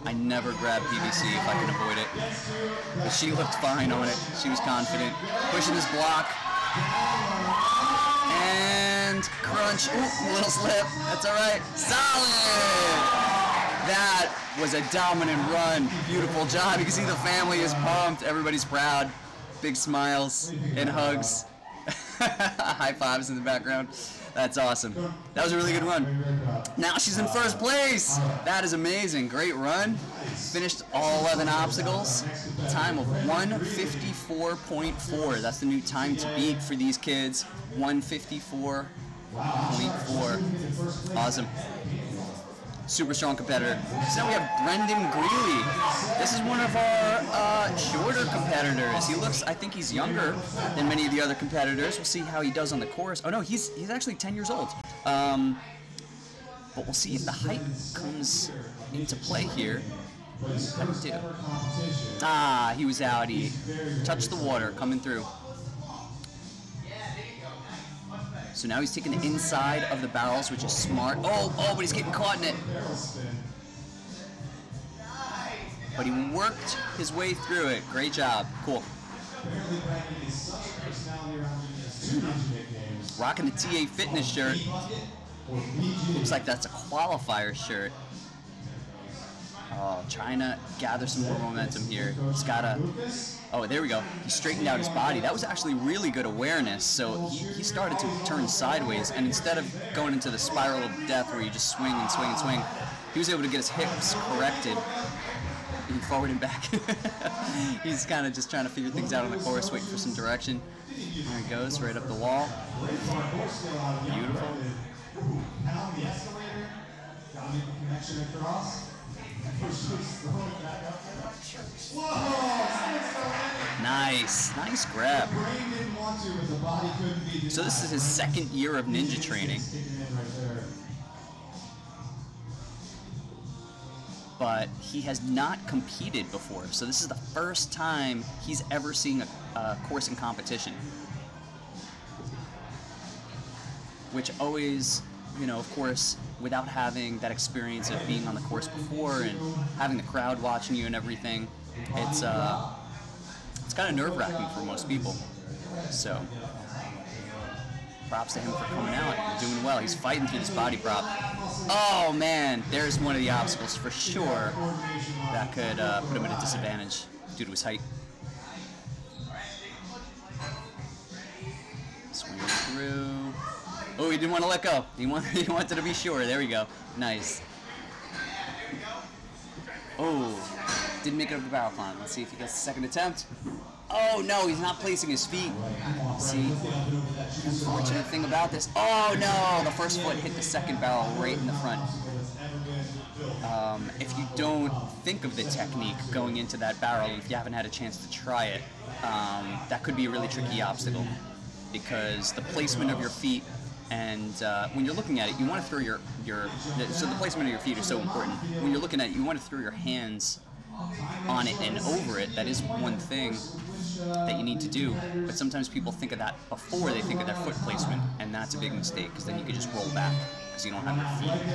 G: I never grab PVC if I can avoid it. But she looked fine on it. She was confident. Pushing this block. And crunch. Ooh, a little slip. That's all right. Solid! That was a dominant run. Beautiful job. You can see the family is pumped. Everybody's proud. Big smiles and hugs. High fives in the background. That's awesome. That was a really good run. Now she's in first place. That is amazing. Great run. Finished all 11 obstacles. Time of 154.4. That's the new time to beat for these kids. 154.4. Awesome. Super strong competitor. So now we have Brendan Greeley. This is one of our shorter competitors. He looks, I think he's younger than many of the other competitors. We'll see how he does on the course. Oh no, he's actually 10 years old. But we'll see if the height comes into play here. How did he do? Ah, he was out. He touched the water coming through. So now he's taking the inside of the barrels, which is smart. Oh, but he's getting caught in it. But he worked his way through it. Great job. Cool. Rocking the TA Fitness shirt. Looks like that's a qualifier shirt. Oh, trying to gather some more momentum here. He's got to... Oh, there we go. He straightened out his body. That was actually really good awareness. So he started to turn sideways, and instead of going into the spiral of death where you just swing and swing and swing, he was able to get his hips corrected and forward and back. He's kind of just trying to figure things out on the course, waiting for some direction. There he goes, right up the wall. Beautiful. Nice grab. So this is his second year of ninja training. But he has not competed before, so this is the first time he's ever seen a course in competition. Which always, of course, without having that experience of being on the course before and having the crowd watching you and everything, it's kind of nerve-wracking for most people. So, props to him for coming out and doing well. He's fighting through this body prop. Oh man, there's one of the obstacles for sure that could put him at a disadvantage due to his height. Swing through. Oh, he didn't want to let go. He wanted to be sure. There we go. Nice. Oh, didn't make it up the barrel climb. Let's see if he gets the second attempt. Oh no, he's not placing his feet. See, unfortunate thing about this. Oh no, the first foot hit the second barrel right in the front. If you don't think of the technique going into that barrel, if you haven't had a chance to try it, that could be a really tricky obstacle because the placement of your feet. And when you're looking at it, you want to throw so the placement of your feet is so important. When you're looking at it, you want to throw your hands on it and over it. That is one thing that you need to do. But sometimes people think of that before they think of their foot placement, and that's a big mistake because then you can just roll back because you don't have your feet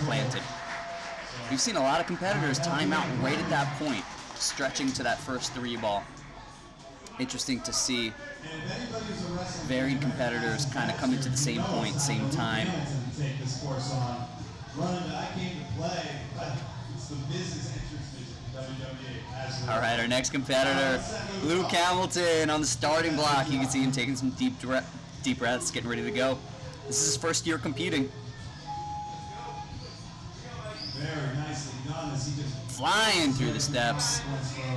G: planted. We've seen a lot of competitors time out right at that point, stretching to that first 3 ball. Interesting to see varied competitors kind of coming to the same point, same time. All right, our next competitor, Luke Hamilton on the starting block. You can see him taking some deep breaths, getting ready to go. This is his first year competing. Flying through the steps,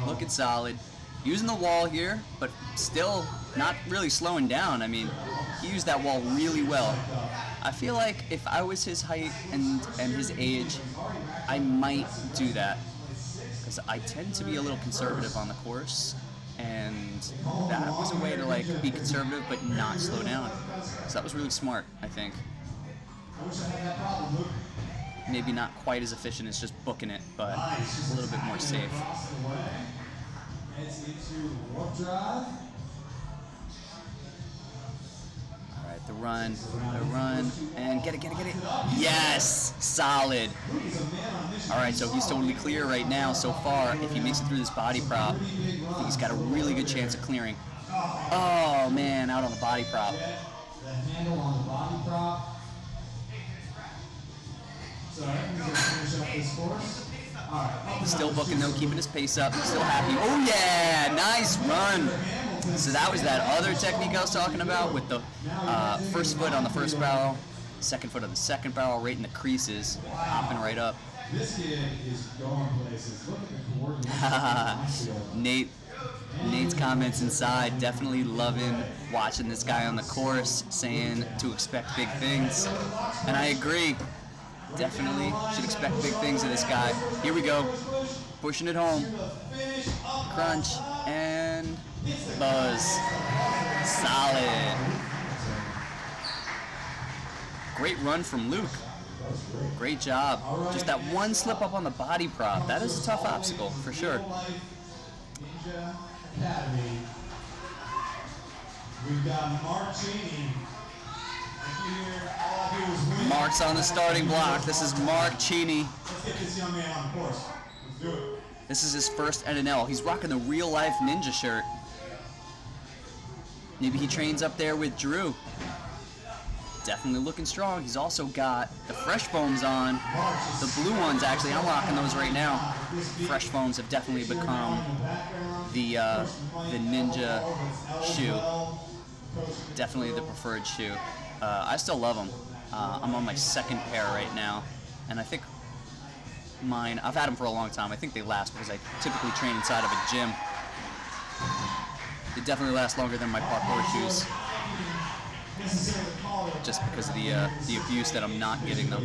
G: looking solid. Using the wall here, but still not really slowing down. I mean, he used that wall really well. I feel like if I was his height and his age, I might do that. Because I tend to be a little conservative on the course, and that was a way to like be conservative but not slow down. So that was really smart, I think. Maybe not quite as efficient as just booking it, but a little bit more safe. All right, the run, and get it. Yes, solid. All right, so he's totally clear right now so far. If he makes it through this body prop, I think he's got a really good chance of clearing. Oh man, out on the body prop.
F: The handle on the body prop. So I think we're going to finish up this course. All right.
G: Still booking though, keeping his pace up, still happy. Oh yeah, nice run. So that was that other technique I was talking about with the first foot on the first barrel, second foot on the second barrel, right in the creases, hopping right up.
F: This kid is going places. Look at the coordination.
G: Nate's comments inside, definitely loving watching this guy on the course, saying to expect big things. And I agree. Definitely should expect big things of this guy. Here we go. Pushing it home. Crunch and buzz. Solid. Great run from Luke. Great job. Just that one slip up on the body prop. That is a tough obstacle for sure.
F: We've got Mark Cheney.
G: Mark's on the starting block. This is Mark Cheney.
F: Let's get this young man on the course. Let's do it.
G: This is his first NNL. He's rocking the real life ninja shirt. Maybe he trains up there with Drew. Definitely looking strong. He's also got the fresh foams on. The blue ones, actually, I'm rocking those right now. Fresh foams have definitely become the ninja shoe. Definitely the preferred shoe. I still love them. I'm on my second pair right now, and I think mine, I've had them for a long time. I think they last because I typically train inside of a gym. They definitely last longer than my parkour shoes, just because of the abuse that I'm not giving them.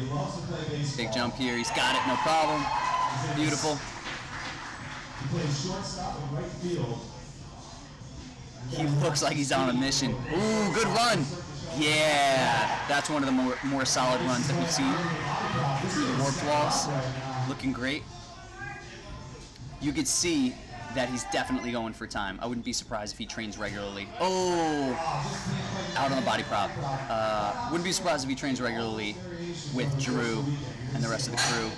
G: Big jump here, he's got it, no problem. Beautiful. He looks like he's on a mission. Ooh, good run. Yeah, that's one of the more solid runs that we've seen through the warped walls. Looking great. You could see that he's definitely going for time. I wouldn't be surprised if he trains regularly. Oh, out on the body prop. Wouldn't be surprised if he trains regularly with Drew and the rest of the crew.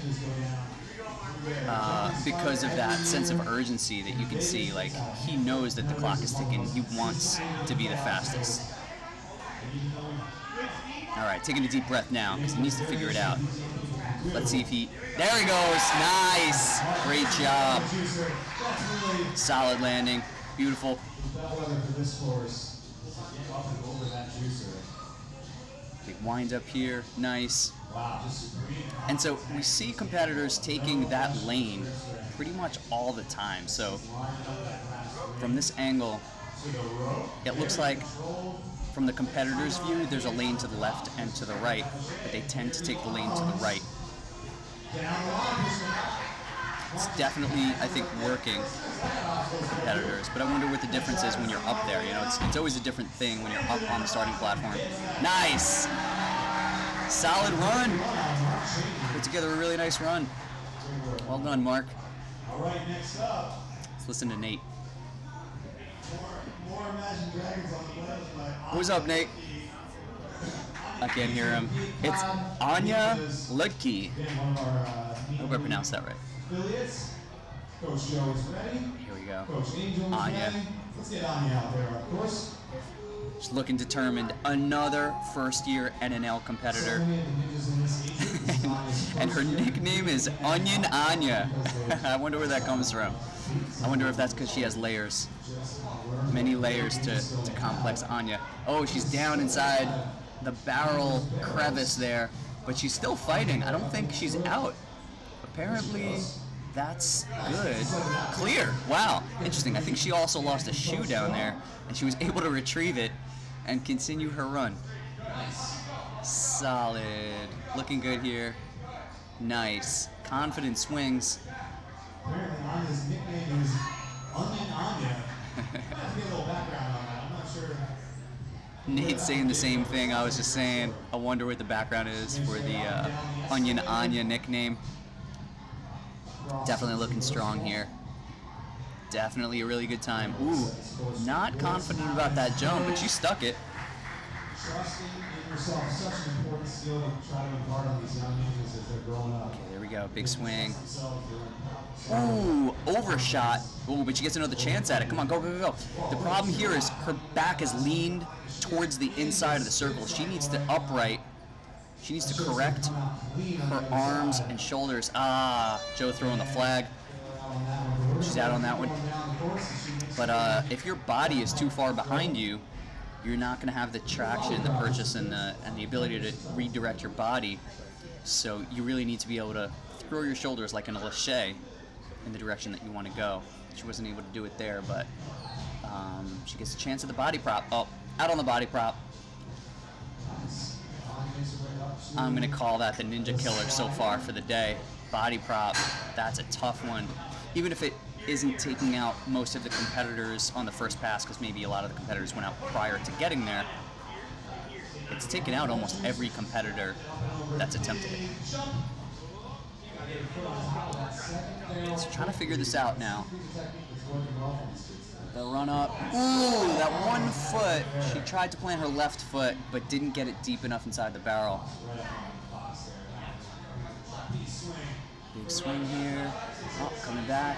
G: Because of that sense of urgency that you can see. Like, he knows that the clock is ticking. He wants to be the fastest. All right, taking a deep breath now because he needs to figure it out. Let's see if he, there he goes, nice, great job. Solid landing, beautiful. Big wind up here, nice. And so we see competitors taking that lane pretty much all the time. So from this angle, it looks like from the competitor's view, there's a lane to the left and to the right, but they tend to take the lane to the right. It's definitely, I think, working for competitors, but I wonder what the difference is when you're up there. You know, it's always a different thing when you're up on the starting platform. Nice! Solid run! Put together a really nice run. Well done, Mark.
F: All right, next up.
G: Let's listen to Nate.
F: More Imagine Dragons on the left by
G: Who's up, Nate? I can't hear him. It's Anya Ludke. I hope I pronounced that right.
F: affiliates. Coach Joe is ready.
G: Here we go.
F: Coach Angel is
G: Anya.
F: ready. Let's get Anya out there, of course.
G: She's looking determined. Another first-year NNL competitor. And her nickname is Onion Anya. I wonder where that comes from. I wonder if that's because she has layers. Many layers to complex Anya. Oh, she's down inside the barrel crevice there, but she's still fighting. I don't think she's out. Apparently, that's good. Clear. Wow. Interesting. I think she also lost a shoe down there, and she was able to retrieve it and continue her run. Solid. Looking good here. Nice. Confident swings.
F: Apparently, Anya's nickname is Onion Anya. get a little background on that. I'm not sure.
G: Nate's saying the same thing. I was just saying, I wonder what the background is for the Onion Anya nickname. Definitely looking strong here. Definitely a really good time. Ooh, not confident about that jump, but she stuck it.
F: Trusting in yourself, such an important skill to try to impart on these young ninjas as they're growing up.
G: Okay, there we go, big swing. Ooh, overshot. Ooh, but she gets another chance at it. Come on, go, go, go, go. The problem here is her back is leaned towards the inside of the circle. She needs to upright. She needs to correct her arms and shoulders. Ah, Joe throwing the flag. She's out on that one. But if your body is too far behind you, you're not going to have the traction, the purchase, and the ability to redirect your body. So you really need to be able to throw your shoulders like in a lache in the direction that you want to go. She wasn't able to do it there, but she gets a chance at the body prop. Oh, out on the body prop. I'm going to call that the ninja killer so far for the day. Body prop, that's a tough one. Even if it isn't taking out most of the competitors on the first pass, because maybe a lot of the competitors went out prior to getting there, it's taken out almost every competitor that's attempted it. So trying to figure this out now. The run up. Ooh, that one foot. She tried to plant her left foot, but didn't get it deep enough inside the barrel. Big swing here. Oh, coming back.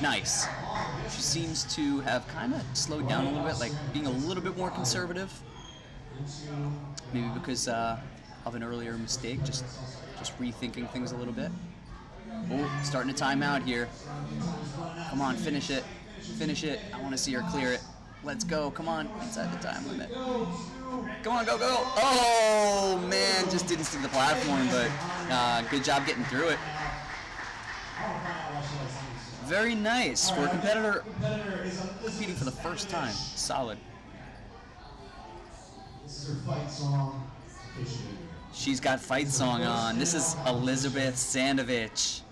G: Nice. She seems to have kind of slowed down a little bit, like being a little bit more conservative. Maybe because of an earlier mistake, just rethinking things a little bit. Oh, starting to time out here. Come on, finish it. Finish it. I want to see her clear it. Let's go. Come on, inside the time limit. Come on, go, go. Oh, man, just didn't stick the platform, but good job getting through it. Very nice for a competitor competing for the first time. Solid.
F: This is her fight song.
G: She's got fight song on. This is Elizabeth Sandovich,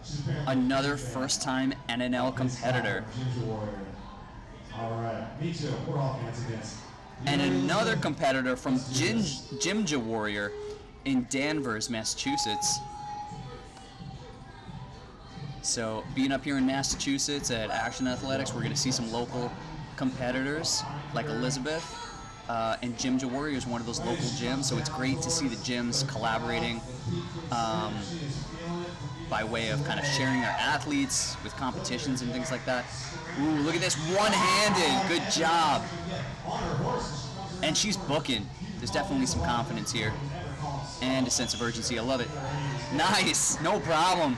G: another first-time NNL competitor.
F: All right, me too. We're all hands against.
G: And another competitor from Gymja Warrior in Danvers, Massachusetts. So being up here in Massachusetts at Action Athletics, we're going to see some local competitors like Elizabeth. And Gymja Warrior is one of those local gyms, so it's great to see the gyms collaborating by way of kind of sharing their athletes with competitions and things like that. Ooh, look at this, one-handed, good job. And she's booking. There's definitely some confidence here and a sense of urgency. I love it. Nice, no problem.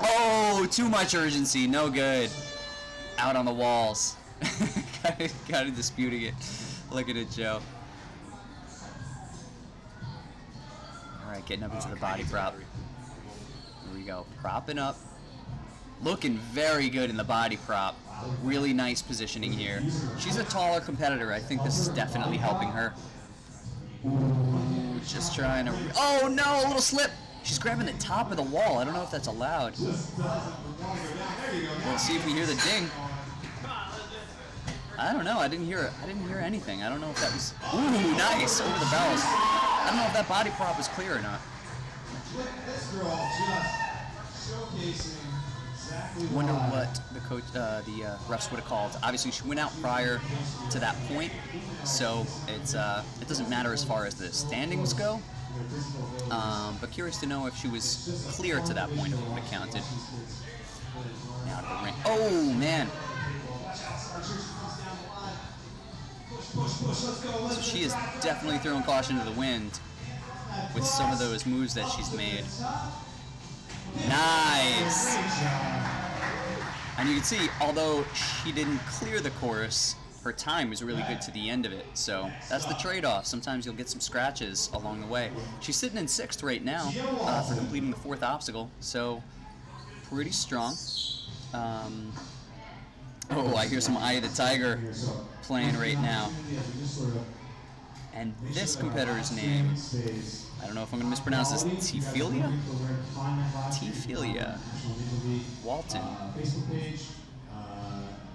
G: Oh, too much urgency, no good. Out on the walls. Kind of disputing it. Look at it, Joe. All right, getting up into the body prop. Here we go, propping up. Looking very good in the body prop. Really nice positioning here. She's a taller competitor. I think this is definitely helping her. Ooh, just trying to... Oh, no, a little slip. She's grabbing the top of the wall. I don't know if that's allowed. We'll see if we hear the ding. I don't know. I didn't hear anything. I don't know if that was... Ooh, nice. Over the barrels. I don't know if that body prop was clear or not.
F: This girl just showcasing exactly
G: Wonder what the coach, the refs would have called. Obviously, she went out prior to that point, so it's it doesn't matter as far as the standings go. But curious to know if she was clear to that point, if it would have counted. Now to the ring. Oh man! So she is definitely throwing caution to the wind with some of those moves that she's made. Nice! And you can see, although she didn't clear the course, her time was really good to the end of it. So that's the trade-off. Sometimes you'll get some scratches along the way. She's sitting in 6th right now for completing the 4th obstacle. So pretty strong. Oh, I hear some Eye of the Tiger playing right now. And this competitor's name, I don't know if I'm going to mispronounce this, Tifelia? Tifelia Walton.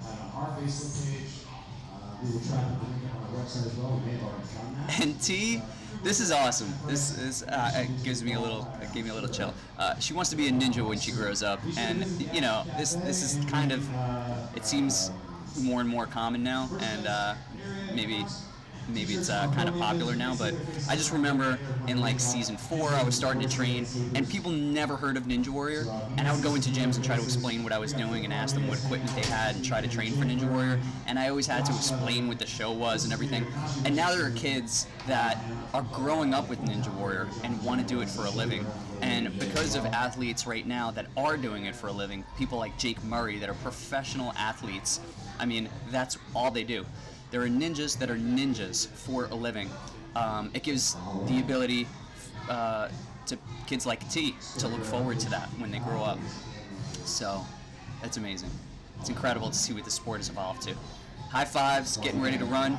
F: on our Facebook page. We will try to put the link up on our website as well. We may have already done that.
G: And T, this is awesome. This is it gave me a little chill. She wants to be a ninja when she grows up, and you know, this is kind of, it seems more and more common now, and maybe it's kind of popular now, but I just remember in like season 4 I was starting to train and people never heard of Ninja Warrior, and I would go into gyms and try to explain what I was doing and ask them what equipment they had and try to train for Ninja Warrior, and I always had to explain what the show was and everything. And now there are kids that are growing up with Ninja Warrior and want to do it for a living, and because of athletes right now that are doing it for a living, people like Jake Murray that are professional athletes, I mean, that's all they do. There are ninjas that are ninjas for a living. It gives the ability to kids like T to look forward to that when they grow up. So that's amazing. It's incredible to see what the sport has evolved to. High fives, getting ready to run,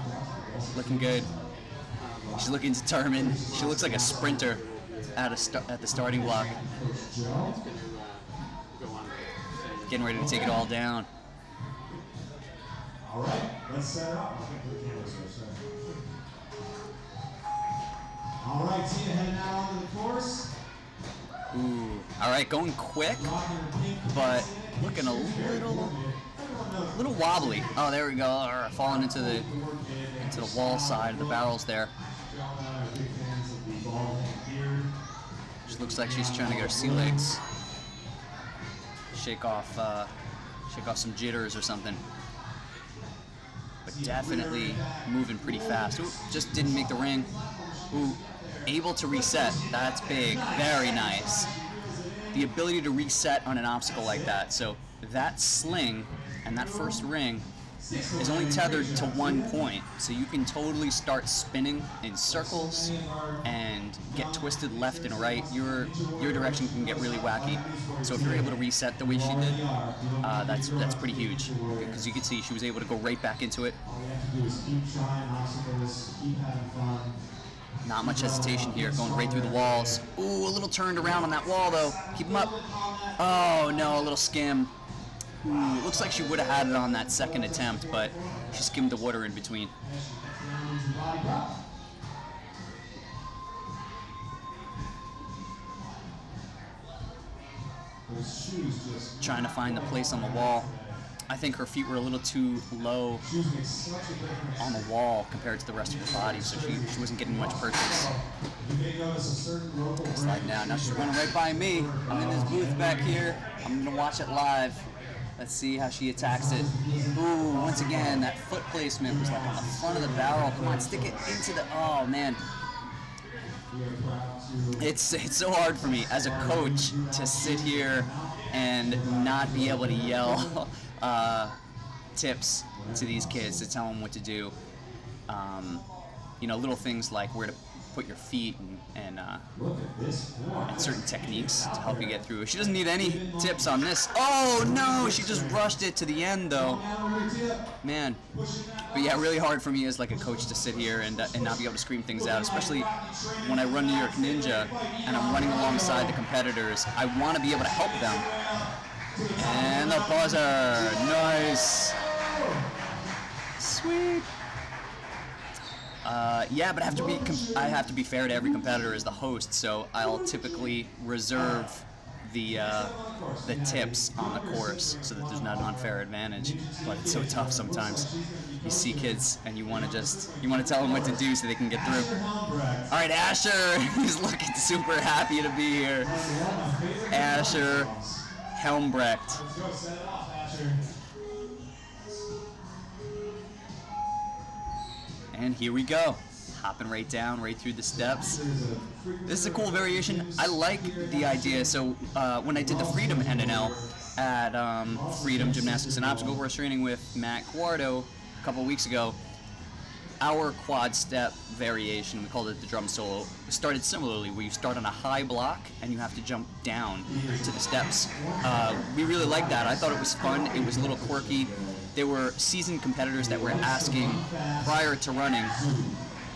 G: looking good. She's looking determined. She looks like a sprinter at the starting block. Getting ready to take it all down.
F: All right, let's set it up. All right, Tina, heading out onto the course.
G: Ooh, all right, going quick, but looking a little wobbly. Oh, there we go. Falling into the wall side of the barrels there. She looks like she's trying to get her sea legs. Shake off some jitters or something. But definitely moving pretty fast. Ooh, just didn't make the ring. Ooh, able to reset. That's big. Very nice. The ability to reset on an obstacle like that. So that sling and that first ring is only tethered to one point. So you can totally start spinning in circles and get twisted left and right. Your direction can get really wacky. So if you're able to reset the way she did, that's pretty huge. Because you can see she was able to go right back into it.
F: All we have to do is keep trying obstacles, keep having fun.
G: Not much hesitation here, going right through the walls. Ooh, a little turned around on that wall though. Keep him up. Oh no, a little skim. Ooh, looks like she would have had it on that second attempt, but she skimmed the water in between. Trying to find the place on the wall. I think her feet were a little too low on the wall compared to the rest of her body, so she wasn't getting much purchase. Slide down. Now she's running right by me. I'm in this booth back here. I'm going to watch it live. Let's see how she attacks it. Ooh, once again, that foot placement was like on the front of the barrel. Come on, stick it into the... Oh, man. It's so hard for me as a coach to sit here and not be able to yell tips to these kids to tell them what to do. You know, little things like where to put your feet and certain techniques to help you get through. She doesn't need any tips on this. Oh no, she just rushed it to the end though. Man. But yeah, really hard for me as like a coach to sit here and not be able to scream things out, especially when I run New York Ninja and I'm running alongside the competitors. I want to be able to help them. And the buzzer, nice. Sweet. Yeah, but I have to be fair to every competitor as the host, so I'll typically reserve the tips on the course so that there's not an unfair advantage. But it's so tough sometimes. You see kids and you want to tell them what to do so they can get through. All right, Asher, he's looking super happy to be here. Asher Helmbrecht. And here we go. Hopping right down, right through the steps. This is a cool variation. I like the idea. So when I did the Freedom NNL at Freedom Gymnastics and Obstacle Course training with Matt Guardo a couple weeks ago, our quad step variation, we called it the drum solo, started similarly, where you start on a high block and you have to jump down to the steps. We really liked that. I thought it was fun. It was a little quirky. There were seasoned competitors that were asking prior to running,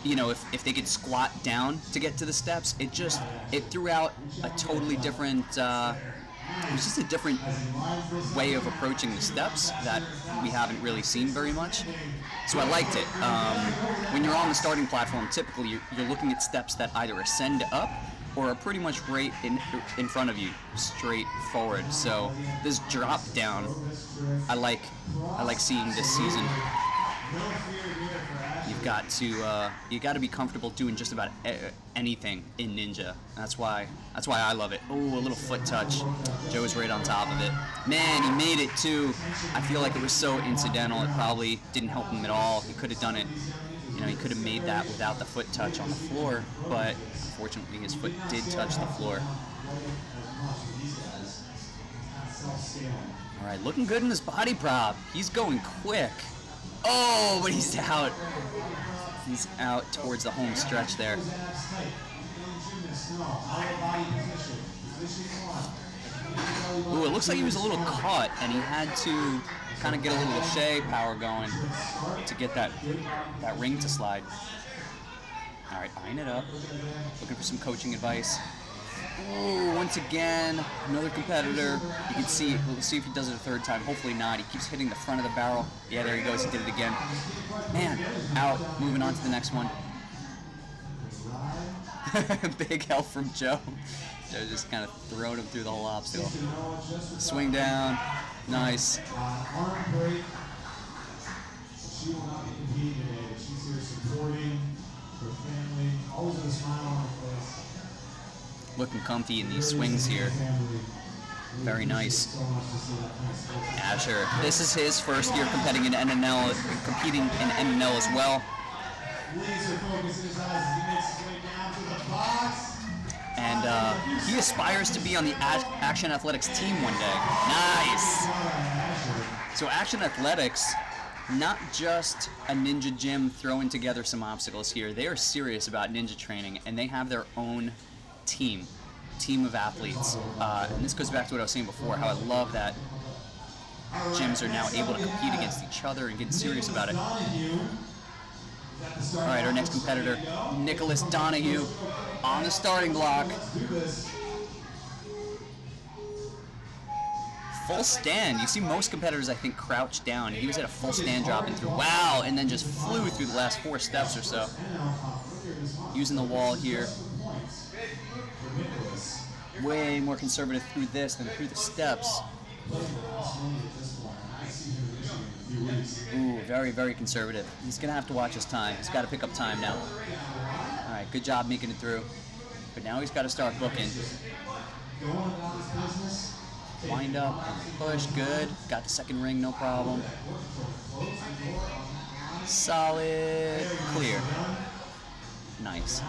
G: you know, if they could squat down to get to the steps. It threw out a totally different it was just a different way of approaching the steps that we haven't really seen very much. So I liked it. When you're on the starting platform, typically you're looking at steps that either ascend up or are pretty much right in front of you, straight forward. So this drop down, I like seeing this season. You got to be comfortable doing just about anything in Ninja. That's why I love it. Oh, a little foot touch. Joe was right on top of it. Man, he made it too. I feel like it was so incidental. It probably didn't help him at all. He could have done it. You know, he could have made that without the foot touch on the floor, but unfortunately his foot did touch the floor. All right, looking good in this body prop. He's going quick. Oh, but he's out. He's out towards the home stretch there. Ooh, it looks like he was a little caught, and he had to kind of get a little Lachey power going to get that ring to slide. All right, eyeing it up. Looking for some coaching advice. Ooh, once again, another competitor. You can see, we'll see if he does it a third time. Hopefully not. He keeps hitting the front of the barrel. Yeah, there he goes. He did it again. Man, out. Moving on to the next one. Big help from Joe. Joe just kind of throwing him through the whole obstacle. Swing down. Nice.
F: Arm break. She will not be competing today, but she's here supporting her family. Always with a smile on her face.
G: Looking comfy in these swings here. Very nice. Asher, this is his first year competing in NNL, competing in NNL as well. And he aspires to be on the Action Athletics team one day. Nice. So Action Athletics, not just a ninja gym throwing together some obstacles here. They are serious about ninja training, and they have their own team of athletes. And this goes back to what I was saying before, how I love that gyms are now able to compete against each other and get serious about it. All right, our next competitor, Nicholas Donahue, on the starting block. Full stand. You see most competitors, I think, crouch down. He was at a full stand dropping through. Wow, and then just flew through the last 4 steps or so. Using the wall here. Way more conservative through this than through the steps. Ooh, very, very conservative. He's going to have to watch his time. He's got to pick up time now. All right, good job making it through. But now he's got to start booking. Wind up and push, good. Got the second ring, no problem. Solid, clear. Nice.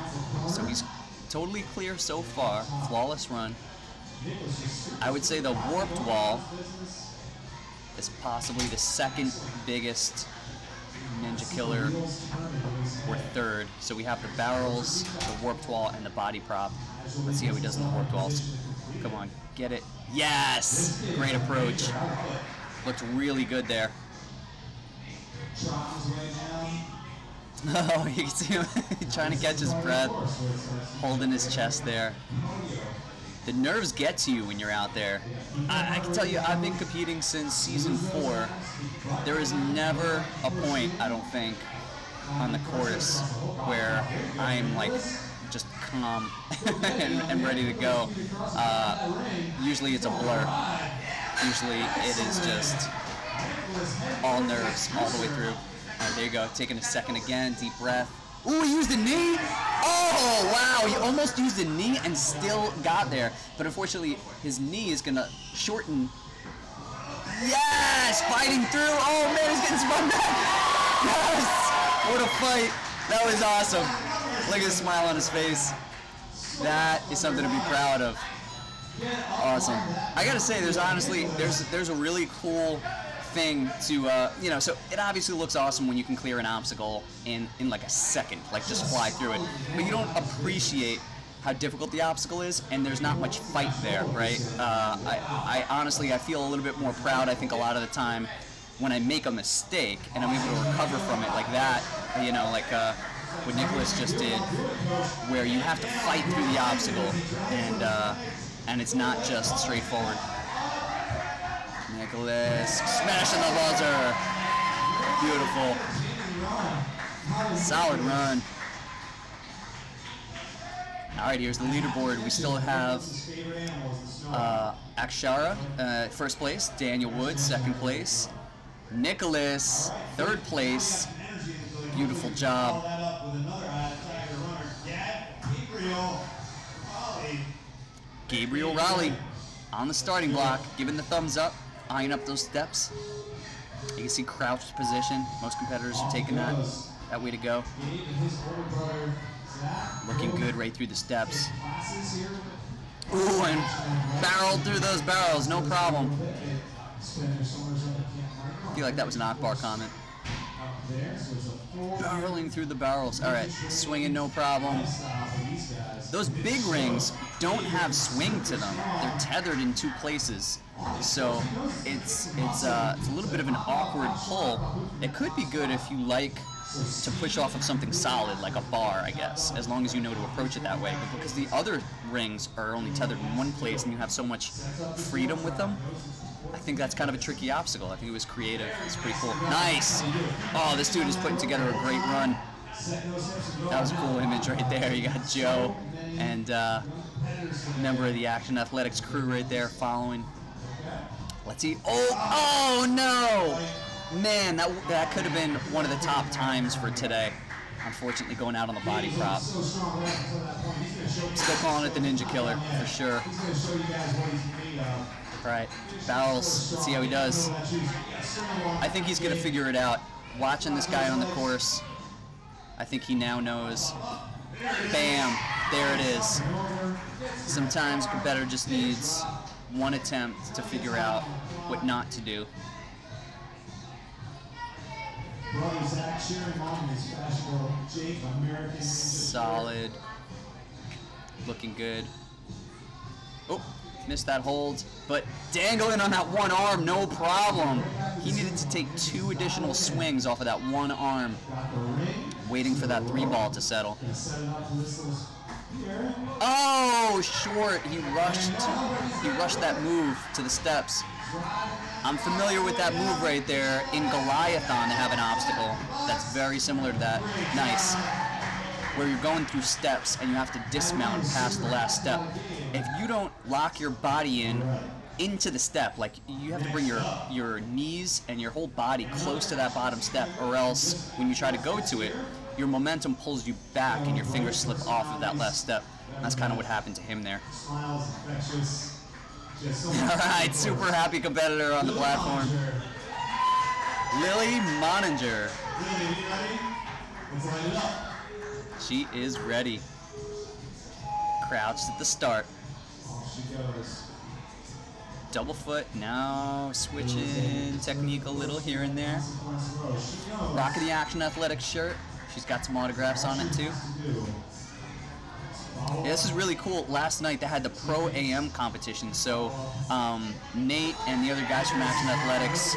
G: So he's totally clear so far. Flawless run. I would say the warped wall is possibly the second biggest ninja killer, or third. So we have the barrels, the warped wall, and the body prop. Let's see how he does in the warped walls. Come on, get it. Yes! Great approach. Looked really good there. Oh, you can see him trying to catch his breath, holding his chest there. The nerves get to you when you're out there. I can tell you, I've been competing since season 4. There is never a point, I don't think, on the course where I'm like just calm and ready to go. Usually it's a blur. Usually it is just all nerves all the way through. All right, there you go. Taking a second again, deep breath. Ooh, he used the knee! Oh, wow, he almost used the knee and still got there. But unfortunately, his knee is gonna shorten. Yes! Fighting through! Oh man, he's getting spun back! Yes! What a fight! That was awesome. Look at the smile on his face. That is something to be proud of. Awesome. I gotta say, there's honestly, there's a really cool thing to, you know, so it obviously looks awesome when you can clear an obstacle in like a second, like just fly through it. But you don't appreciate how difficult the obstacle is, and there's not much fight there, right? I honestly, I feel a little bit more proud, I think, a lot of the time when I make a mistake and I'm able to recover from it like that, you know, like what Nicholas just did, where you have to fight through the obstacle, and and it's not just straightforward. Nicholas smashing the buzzer. Beautiful. Solid run. All right, here's the leaderboard. We still have Akshara, first place. Daniel Woods, second place. Nicholas, third place. Beautiful job. Gabriel Raleigh on the starting block, giving the thumbs up, eyeing up those steps. You can see crouched position. Most competitors are taking that way to go. Looking good right through the steps. Ooh, and barreled through those barrels, no problem. I feel like that was an Akbar comment. Barreling through the barrels. All right, swinging no problem. Those big rings don't have swing to them. They're tethered in two places. So it's a little bit of an awkward pull. It could be good if you like to push off of something solid, like a bar, I guess, as long as you know to approach it that way. But because the other rings are only tethered in one place and you have so much freedom with them, I think that's kind of a tricky obstacle. I think it was creative. It's pretty cool. Nice! Oh, this dude is putting together a great run. That was a cool image right there. You got Joe and a member of the Action Athletics crew right there following. Let's see. Oh no! Man, that could have been one of the top times for today. Unfortunately, going out on the body prop. Still calling it the Ninja Killer, for sure. All right, barrels. Let's see how he does. I think he's going to figure it out. Watching this guy on the course, I think he now knows. Bam! There it is. Sometimes a competitor just needs one attempt to figure out what not to do. Solid. Looking good. Oh, missed that hold. But dangling on that one arm, no problem. He needed to take 2 additional swings off of that one arm, waiting for that 3-ball to settle. Oh, short. He rushed that move to the steps. I'm familiar with that move right there. In Goliathon, they have an obstacle that's very similar to that. Nice. Where you're going through steps and you have to dismount past the last step. If you don't lock your body into the step, like you have to bring your knees and your whole body close to that bottom step, or else when you try to go to it, your momentum pulls you back and your fingers slip off of that last step. That's kind of what happened to him there. All right, super happy competitor on the platform. Lily Moninger. She is ready. Crouched at the start. Double foot, now switching technique a little here and there. Rocking the Action Athletics shirt. She's got some autographs on it too. Yeah, this is really cool. Last night they had the Pro AM competition, so Nate and the other guys from Action Athletics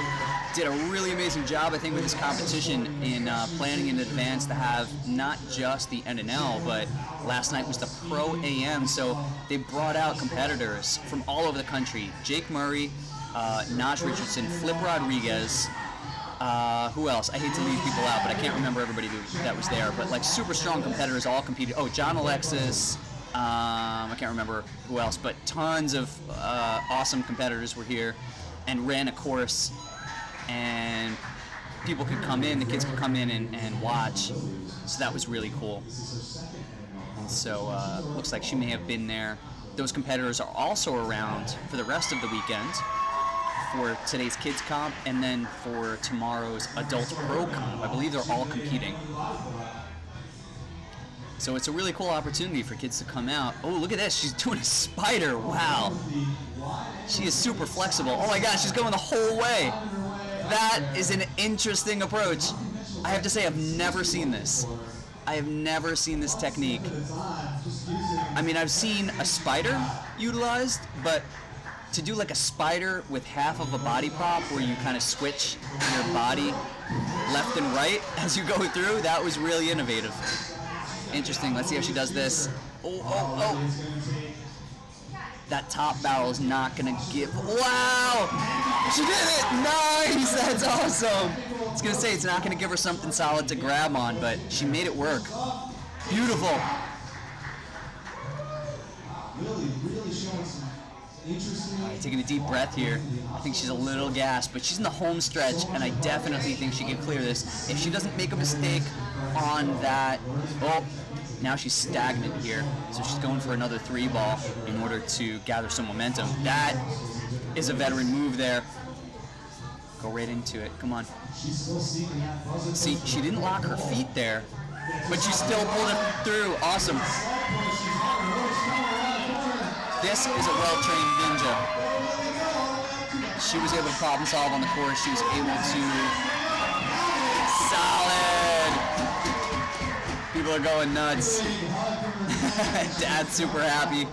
G: did a really amazing job, I think, with this competition in planning in advance to have not just the NNL, but last night was the Pro AM, so they brought out competitors from all over the country. Jake Murray, Naj Richardson, Flip Rodriguez, who else? I hate to leave people out, but I can't remember everybody that was there. But like super strong competitors all competed. Oh, John Alexis. I can't remember who else, but tons of awesome competitors were here and ran a course. And people could come in, the kids could come in and watch. So that was really cool. And so looks like she may have been there. Those competitors are also around for the rest of the weekend, for today's kids comp, and then for tomorrow's adult pro comp. I believe they're all competing. So it's a really cool opportunity for kids to come out. Oh, look at this, she's doing a spider, wow. She is super flexible. Oh my gosh, she's going the whole way. That is an interesting approach. I have to say, I've never seen this. I have never seen this technique. I mean, I've seen a spider utilized, but to do like a spider with half of a body prop where you kind of switch your body left and right as you go through, that was really innovative. Interesting. Let's see how she does this. Oh, oh, oh. that top barrel is not gonna give. Wow! She did it! Nice! That's awesome! I was gonna say it's not gonna give her something solid to grab on, but she made it work. Beautiful.
F: Really showing some interesting.
G: All right, taking a deep breath here. I think she's a little gassed, but she's in the home stretch, and I definitely think she can clear this. If she doesn't make a mistake on that, oh, now she's stagnant here. So she's going for another 3-ball in order to gather some momentum. That is a veteran move there. Go right into it. Come on. See, she didn't lock her feet there, but she still pulled it through. Awesome. This is a well-trained ninja. She was able to problem solve on the course. She was able to... Solid! People are going nuts. Dad's super happy.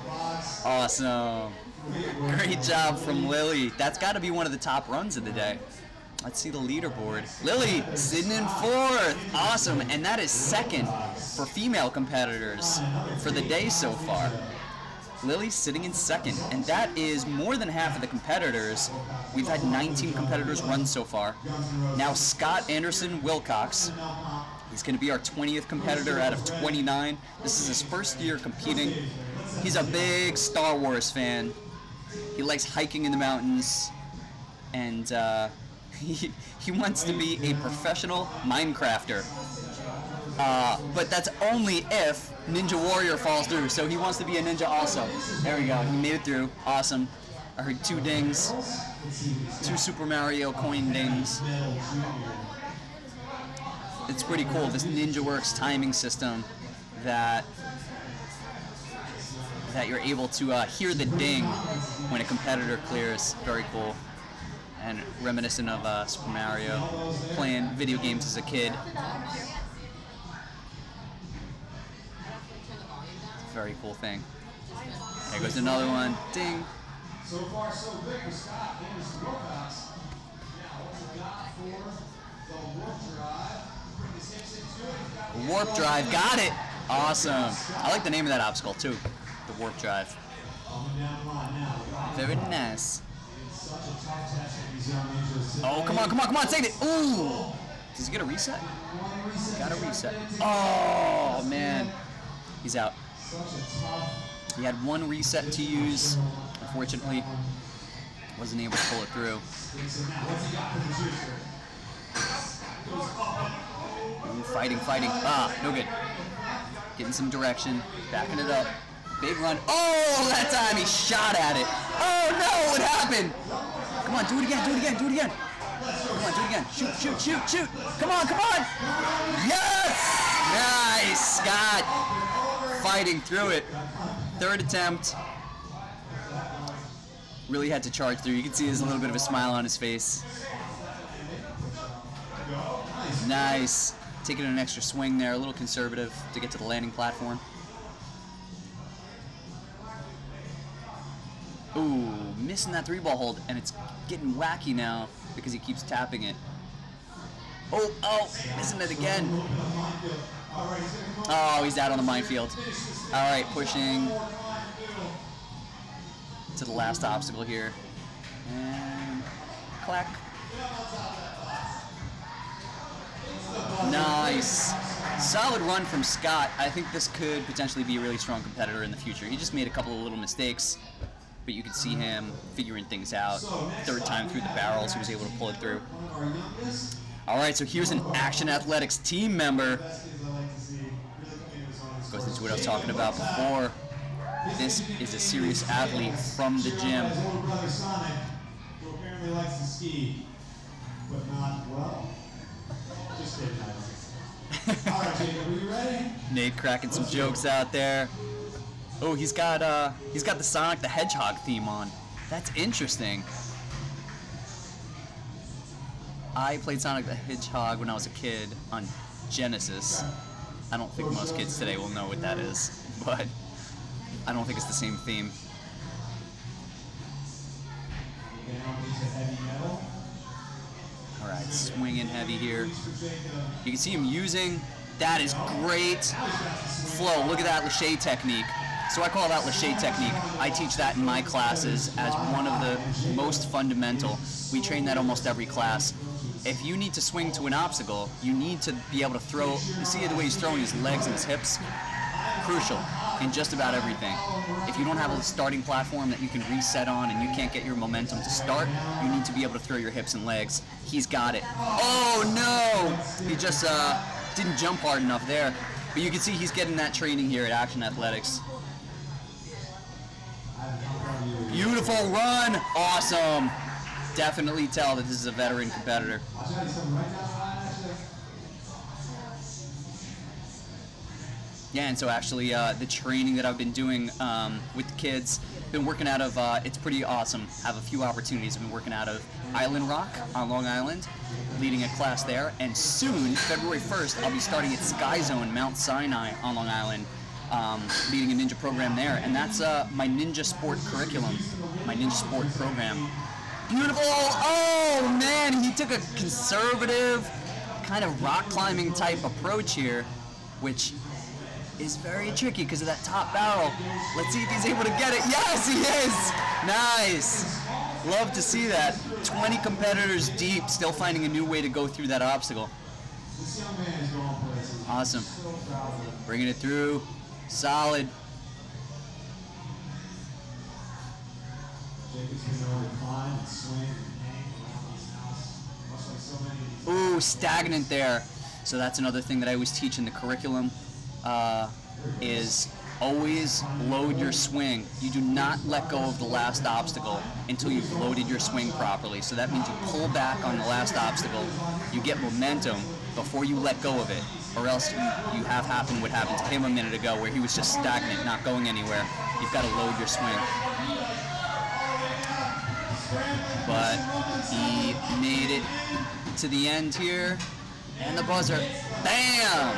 G: Awesome. Great job from Lily. That's got to be one of the top runs of the day. Let's see the leaderboard. Lily sitting in 4th. Awesome. And that is 2nd for female competitors for the day so far. Lily sitting in 2nd, and that is more than half of the competitors. We've had 19 competitors run so far. Now Scott Anderson Wilcox, he's going to be our 20th competitor out of 29. This is his first year competing. He's a big Star Wars fan. He likes hiking in the mountains, and he wants to be a professional Minecrafter. But that's only if Ninja Warrior falls through, so he wants to be a ninja also. There we go, he made it through. Awesome. I heard 2 dings, 2 Super Mario coin dings. It's pretty cool, this Ninja Works timing system that you're able to hear the ding when a competitor clears. Very cool. And reminiscent of Super Mario, playing video games as a kid. Very cool thing. There goes another one. Ding.
F: So far, so good for Scott Anderson Wilcox. Now, what's he got for the warp drive? Bring his hips into it.
G: Warp drive. Got it. Awesome. I like the name of that obstacle too. The warp drive. Very nice. Oh, come on, come on, come on. Take it. Ooh. Does he get a reset? Got a reset. Oh, man. He's out. He had 1 reset to use. Unfortunately, wasn't able to pull it through. Ooh, fighting, fighting. Ah, no good. Getting some direction, backing it up. Big run. Oh, that time he shot at it. Oh no, what happened? Come on, do it again, do it again, do it again. Come on, do it again. Shoot, shoot, shoot, shoot. Come on, come on. Yes! Nice, Scott. Fighting through it. 3rd attempt. Really had to charge through. You can see there's a little bit of a smile on his face. Nice. Taking an extra swing there, a little conservative to get to the landing platform. Ooh, missing that 3-ball hold, and it's getting wacky now because he keeps tapping it. Oh, oh, missing it again. Oh, he's out on the minefield. All right, pushing to the last obstacle here. And clack. Nice. Solid run from Scott. I think this could potentially be a really strong competitor in the future. He just made a couple of little mistakes, but you could see him figuring things out. 3rd time through the barrels, he was able to pull it through. All right, so here's an Action Athletics team member. Goes into what I was talking about before. This is a serious athlete from the gym.
F: Who apparently likes to ski, but not well. Just kidding. All right, Jacob, are you ready?
G: Nate cracking some jokes out there. Oh, he's got the Sonic the Hedgehog theme on. That's interesting. I played Sonic the Hedgehog when I was a kid on Genesis. I don't think most kids today will know what that is, but I don't think it's the same theme. Alright, swinging heavy here. You can see him using, that is great flow. Look at that Lachey technique. So I call that Lachey technique. I teach that in my classes as one of the most fundamental. We train that almost every class. If you need to swing to an obstacle, you need to be able to throw. You see the way he's throwing his legs and his hips? Crucial in just about everything. If you don't have a starting platform that you can reset on and you can't get your momentum to start, you need to be able to throw your hips and legs. He's got it. Oh no! He just didn't jump hard enough there. But you can see he's getting that training here at Action Athletics. Beautiful run! Awesome! Definitely tell that this is a veteran competitor. Yeah, and so actually the training that I've been doing with the kids, been working out of, it's pretty awesome. Have a few opportunities. I've been working out of Island Rock on Long Island, leading a class there, and soon, February 1st, I'll be starting at Sky Zone, Mount Sinai on Long Island, leading a ninja program there, and that's my ninja sport curriculum, my ninja sport program. Beautiful! Oh man, he took a conservative kind of rock climbing type approach here, which is very tricky because of that top barrel. Let's see if he's able to get it. Yes, he is! Nice! Love to see that. 20 competitors deep, still finding a new way to go through that obstacle. Awesome. Bringing it through. Solid. Ooh, stagnant there. So that's another thing that I always teach in the curriculum, is always load your swing. You do not let go of the last obstacle until you've loaded your swing properly. So that means you pull back on the last obstacle, you get momentum before you let go of it, or else you have happened what happened to him a minute ago where he was just stagnant, not going anywhere. You've got to load your swing. But he made it to the end here, and the buzzer. Bam!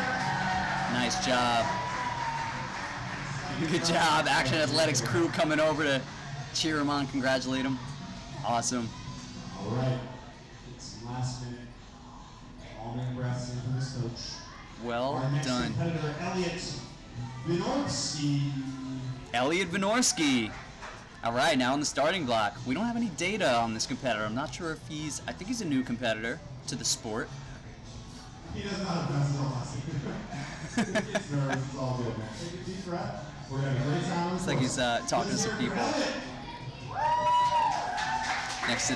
G: Nice job. Good job. Action Athletics crew coming over to cheer him on, congratulate him. Awesome.
F: All right, it's last minute. All main breaths in from this coach.
G: Well done.
F: Competitor Elliot Vinorski.
G: Elliot Vinorski. All right, now in the starting block. We don't have any data on this competitor. I'm not sure if I think he's a new competitor to the sport.
F: He doesn't know how to pass it on. It's nerves, it's all good, man. Take a deep breath. We're gonna have a great time.
G: Looks like he's talking to some people. Next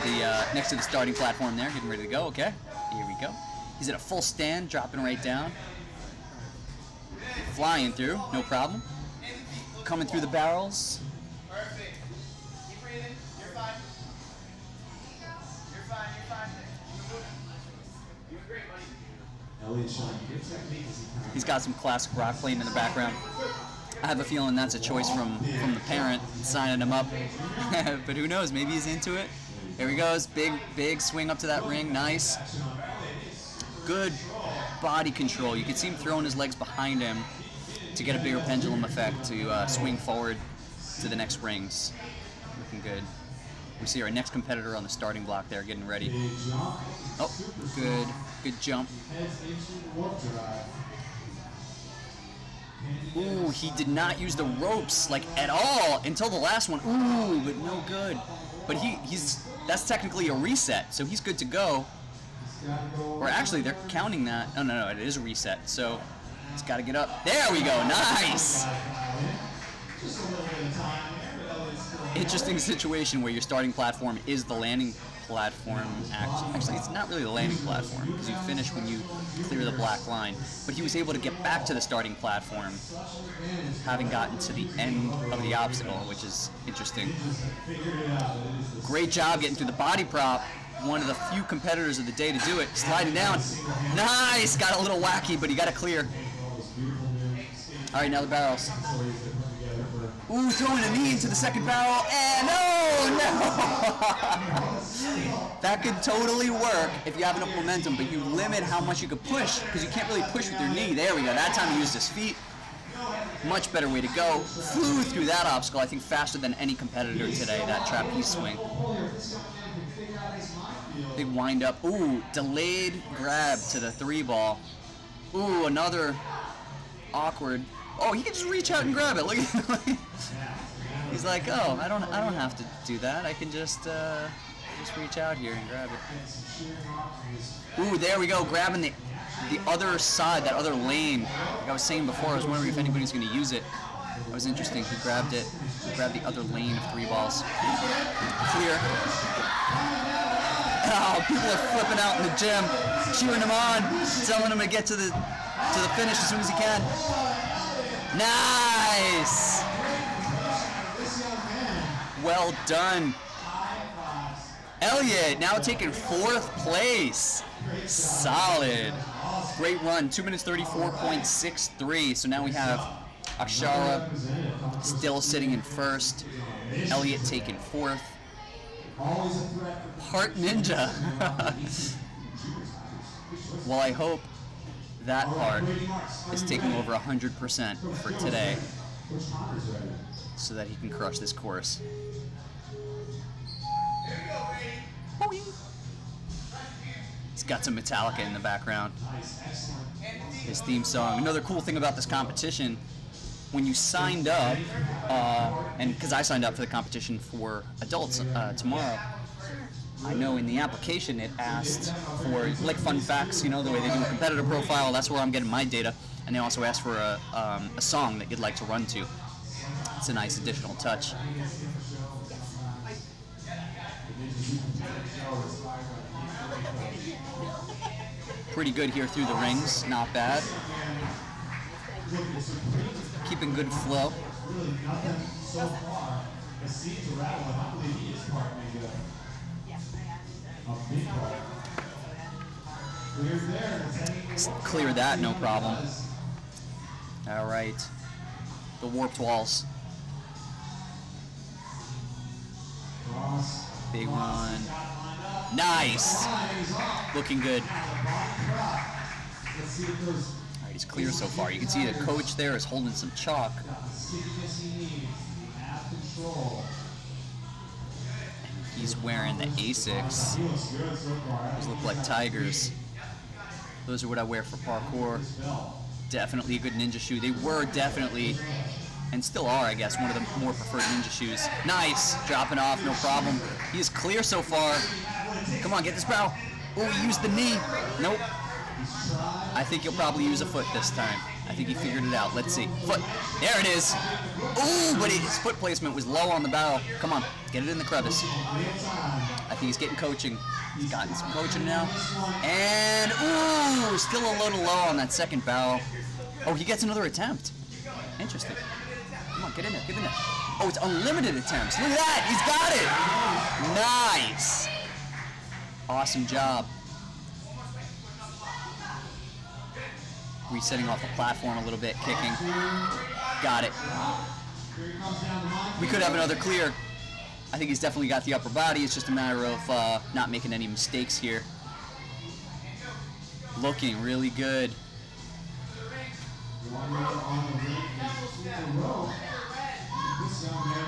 G: to the starting platform there, getting ready to go. Okay, here we go. He's at a full stand, dropping right down. Flying through, no problem. Coming through the barrels.
D: Perfect. Keep breathing. You're fine. You're fine. You're fine. You're great, buddy.
F: Elliot showing good technique as he kind of
G: He's got some classic rock playing in the background. I have a feeling that's a choice from the parent signing him up. But who knows, maybe he's into it. Here he goes, big swing up to that ring, nice. Good body control. You can see him throwing his legs behind him to get a bigger pendulum effect to swing forward to the next rings. Looking good. We see our next competitor on the starting block there, getting ready. Oh, good jump.
F: heads into the warp drive.
G: Ooh, he did not use the ropes like at all until the last one. Ooh, but no good. But that's technically a reset, so he's good to go. Or actually, they're counting that. Oh, no, it is a reset. So he's got to get up. There we go. Nice. Interesting situation where your starting platform is the landing platform. Actually, it's not really the landing platform because you finish when you clear the black line. But he was able to get back to the starting platform, having gotten to the end of the obstacle, which is interesting. Great job getting through the body prop. One of the few competitors of the day to do it. Sliding down. Nice! Got a little wacky, but he got it clear. All right, now the barrels. Ooh, throwing a knee into the second barrel, and no! That could totally work if you have enough momentum, but you limit how much you could push, because you can't really push with your knee. There we go. That time he used his feet. Much better way to go. Flew through that obstacle, I think, faster than any competitor today, that trapeze swing. Big wind up. Ooh, delayed grab to the 3 ball. Ooh, another awkward Oh, he can just reach out and grab it. Look at him. He's like, oh, I don't have to do that. I can just reach out here and grab it. Ooh, there we go, grabbing the other side, that other lane. Like I was saying before, I was wondering if anybody's going to use it. That was interesting. He grabbed it. He grabbed the other lane of 3 balls. Clear. Oh, people are flipping out in the gym, cheering him on, telling him to get to the finish as soon as he can. Nice. Well done. Elliot now taking 4th place. Solid. Great run. 2 minutes 34.63. So now we have Akshara still sitting in 1st. Elliot taking 4th. Heart Ninja. Well, I hope that part is taking over 100% for today so that he can crush this course. He's got some Metallica in the background. His theme song. Another cool thing about this competition, when you signed up, and because I signed up for the competition for adults tomorrow, I know in the application it asked for like fun facts, you know, the way they do a competitor profile. That's where I'm getting my data, and they also asked for a song that you'd like to run to. It's a nice additional touch. Pretty good here through the rings, not bad. Keeping good flow. Clear that, no problem. All right. The warped walls. Big one. Nice. Looking good. All right, he's clear so far. You can see the coach there is holding some chalk. And he's wearing the Asics. Those look like tigers. Those are what I wear for parkour. Definitely a good ninja shoe. They were definitely, and still are, I guess, one of the more preferred ninja shoes. Nice. Dropping off, no problem. He is clear so far. Come on, get this bow. Oh, he used the knee. Nope. I think he'll probably use a foot this time. I think he figured it out. Let's see. Foot. There it is. Ooh, but his foot placement was low on the barrel. Come on, get it in the crevice. I think he's getting coaching. He's gotten some coaching now. And, ooh, still a little low on that second barrel. Oh, he gets another attempt. Interesting. Come on, get in there, get in there. Oh, it's unlimited attempts. Look at that, he's got it. Nice. Awesome job. Resetting off the platform a little bit, kicking. Got it. We could have another clear. I think he's definitely got the upper body. It's just a matter of not making any mistakes here. Looking really good.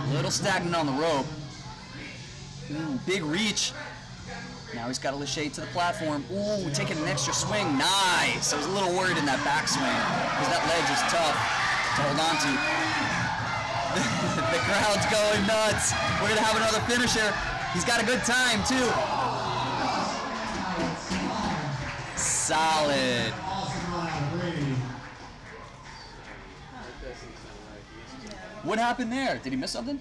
G: A little stagnant on the rope. Ooh, big reach. Now he's got to lachey to the platform. Ooh, taking an extra swing. Nice. I was a little worried in that backswing because that ledge is tough to hold on to. The crowd's going nuts. We're going to have another finisher. He's got a good time, too. Solid. What happened there? Did he miss something?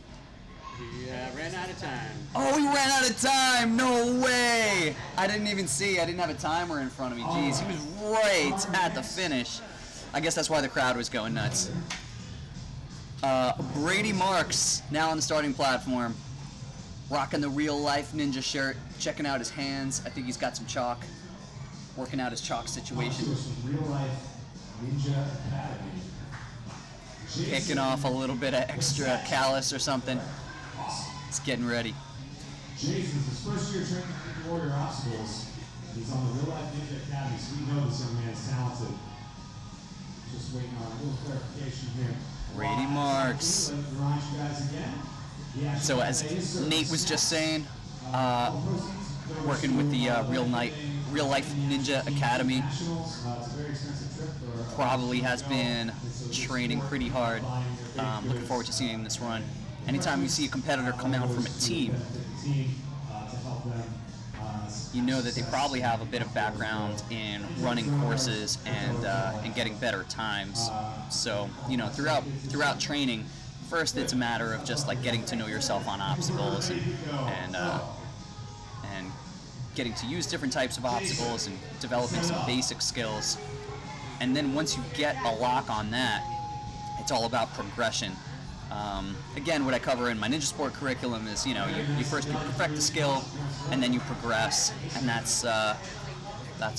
H: He ran out of time.
G: Oh, he ran out of time. No way. I didn't even see. I didn't have a timer in front of me. Jeez, he was right at the finish. I guess that's why the crowd was going nuts. Brady Marks now on the starting platform. Rocking the real life ninja shirt. Checking out his hands. I think he's got some chalk. Working out his chalk situation.
F: Real life Ninja Academy.
G: Picking off a little bit of extra callus or something. He's getting ready.
F: Jason's his first year training for Warrior Obstacles. He's on the Real Life Ninja Academy, so we know this young man's talented. Just waiting on a little clarification here.
G: Brady Marks. So as Nate was just saying, working with the Real Life Ninja Academy. Probably has been training pretty hard. Looking forward to seeing this run. Anytime you see a competitor come out from a team, you know that they probably have a bit of background in running courses and getting better times. So, you know, throughout training, first it's a matter of just like getting to know yourself on obstacles and getting to use different types of obstacles and developing some basic skills. And then once you get a lock on that, it's all about progression. Again, what I cover in my Ninja Sport curriculum is, you know, you first perfect the skill, and then you progress, and that's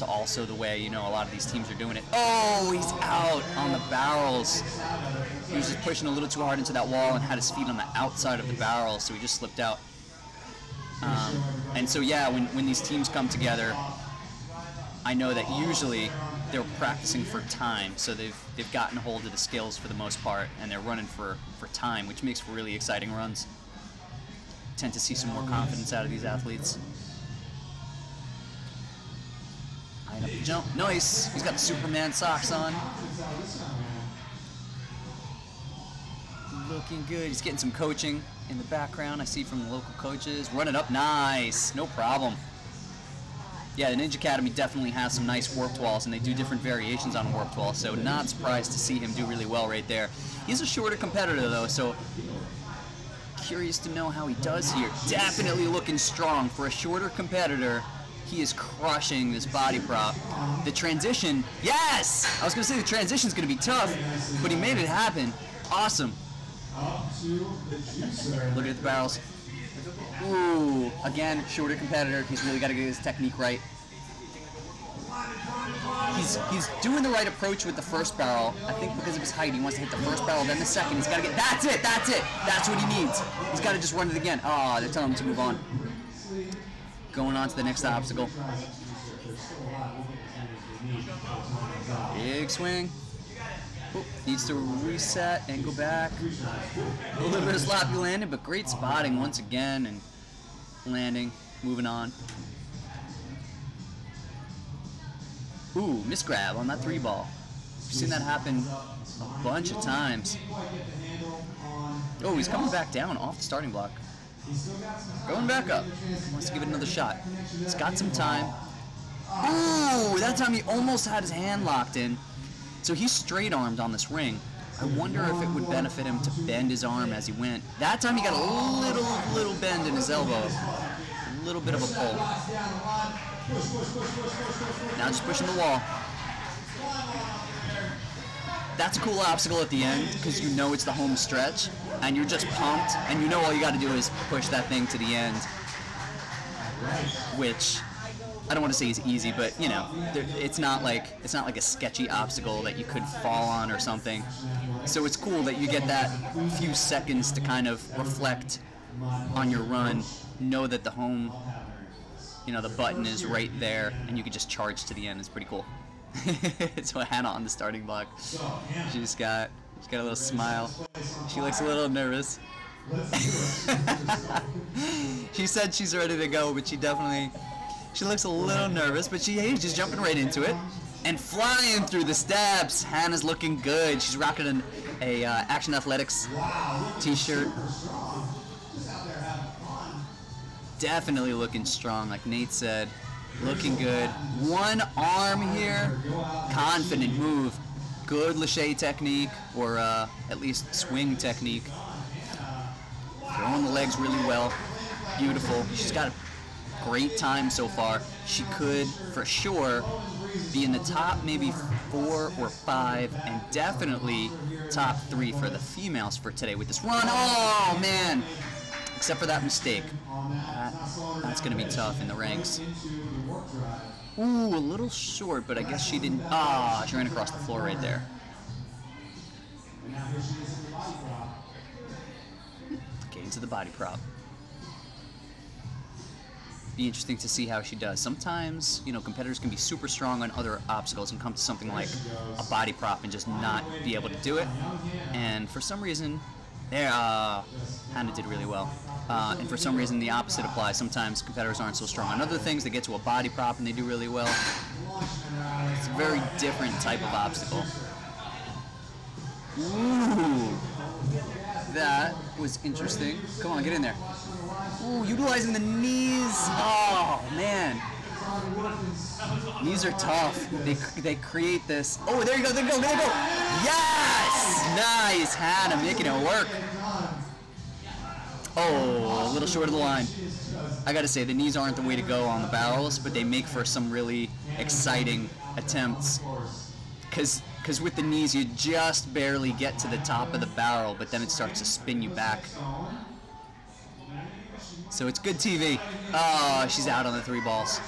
G: also the way, you know, a lot of these teams are doing it. Oh, he's out on the barrels. He was just pushing a little too hard into that wall and had his feet on the outside of the barrel, so he just slipped out. And so, yeah, when these teams come together, I know that usually they're practicing for time, so they've gotten a hold of the skills for the most part, and they're running for time, which makes for really exciting runs. Tend to see some more confidence out of these athletes. Line up the jump, nice. He's got the Superman socks on. Looking good. He's getting some coaching in the background. I see from the local coaches. Run it up, nice, no problem. Yeah, the Ninja Academy definitely has some nice warped walls, and they do different variations on warped walls, so not surprised to see him do really well right there. He's a shorter competitor, though, so curious to know how he does here. Definitely looking strong. For a shorter competitor, he is crushing this body prop. The transition, yes! I was going to say the transition's going to be tough, but he made it happen. Awesome. Look at the barrels. Ooh, again, shorter competitor. He's really got to get his technique right. He's doing the right approach with the first barrel. I think because of his height, he wants to hit the first barrel, then the second. He's got to get, that's it. That's what he needs. He's got to just run it again. Oh, they're telling him to move on. Going on to the next obstacle. Big swing. Oop, needs to reset and go back. A little bit of sloppy landing, but great spotting once again, and landing, moving on. Ooh, misgrab on that 3-ball. We've seen that happen a bunch of times. Oh, he's coming back down off the starting block. Going back up. Wants to give it another shot. He's got some time. Ooh, that time he almost had his hand locked in. So he's straight-armed on this ring. I wonder if it would benefit him to bend his arm as he went. That time he got a little bend in his elbow. A little bit of a pull. Now just pushing the wall. That's a cool obstacle at the end because you know it's the home stretch and you're just pumped and you know all you got to do is push that thing to the end, which I don't want to say is easy, but you know, it's not like a sketchy obstacle that you could fall on or something. So it's cool that you get that few seconds to kind of reflect on your run, know that the home, you know, the button is right there, and you can just charge to the end. It's pretty cool. So Hannah on the starting block, she's got a little smile. She looks a little nervous. She said she's ready to go, but she looks a little nervous, but she's just jumping right into it and flying through the steps. Hannah's looking good. She's rocking a Action Athletics t-shirt. Definitely looking strong, like Nate said. Looking good. One arm here. Confident move. Good lache technique, or at least swing technique. Throwing the legs really well. Beautiful. She's got a great time so far. She could, for sure, be in the top maybe 4 or 5, and definitely top 3 for the females for today with this run. Oh, man. Except for that mistake. That's going to be tough in the ranks. Ooh, a little short, but I guess she didn't. Ah, she ran across the floor right there. Getting to the body prop. Be interesting to see how she does. Sometimes, you know, competitors can be super strong on other obstacles and come to something like a body prop and just not be able to do it. And for some reason, There, Hannah did really well. And for some reason, the opposite applies. Sometimes competitors aren't so strong on other things. They get to a body prop and they do really well. It's a very different type of obstacle. Ooh, that was interesting. Come on, get in there. Ooh, utilizing the knees. Oh, man. Knees are tough. They create this. Oh, there you go, there you go, there you go. Yes! Nice, Hannah, making it work. Oh, a little short of the line. I gotta say, the knees aren't the way to go on the barrels, but they make for some really exciting attempts. Because with the knees, you just barely get to the top of the barrel, but then it starts to spin you back. So it's good TV. Oh, she's out on the 3 balls.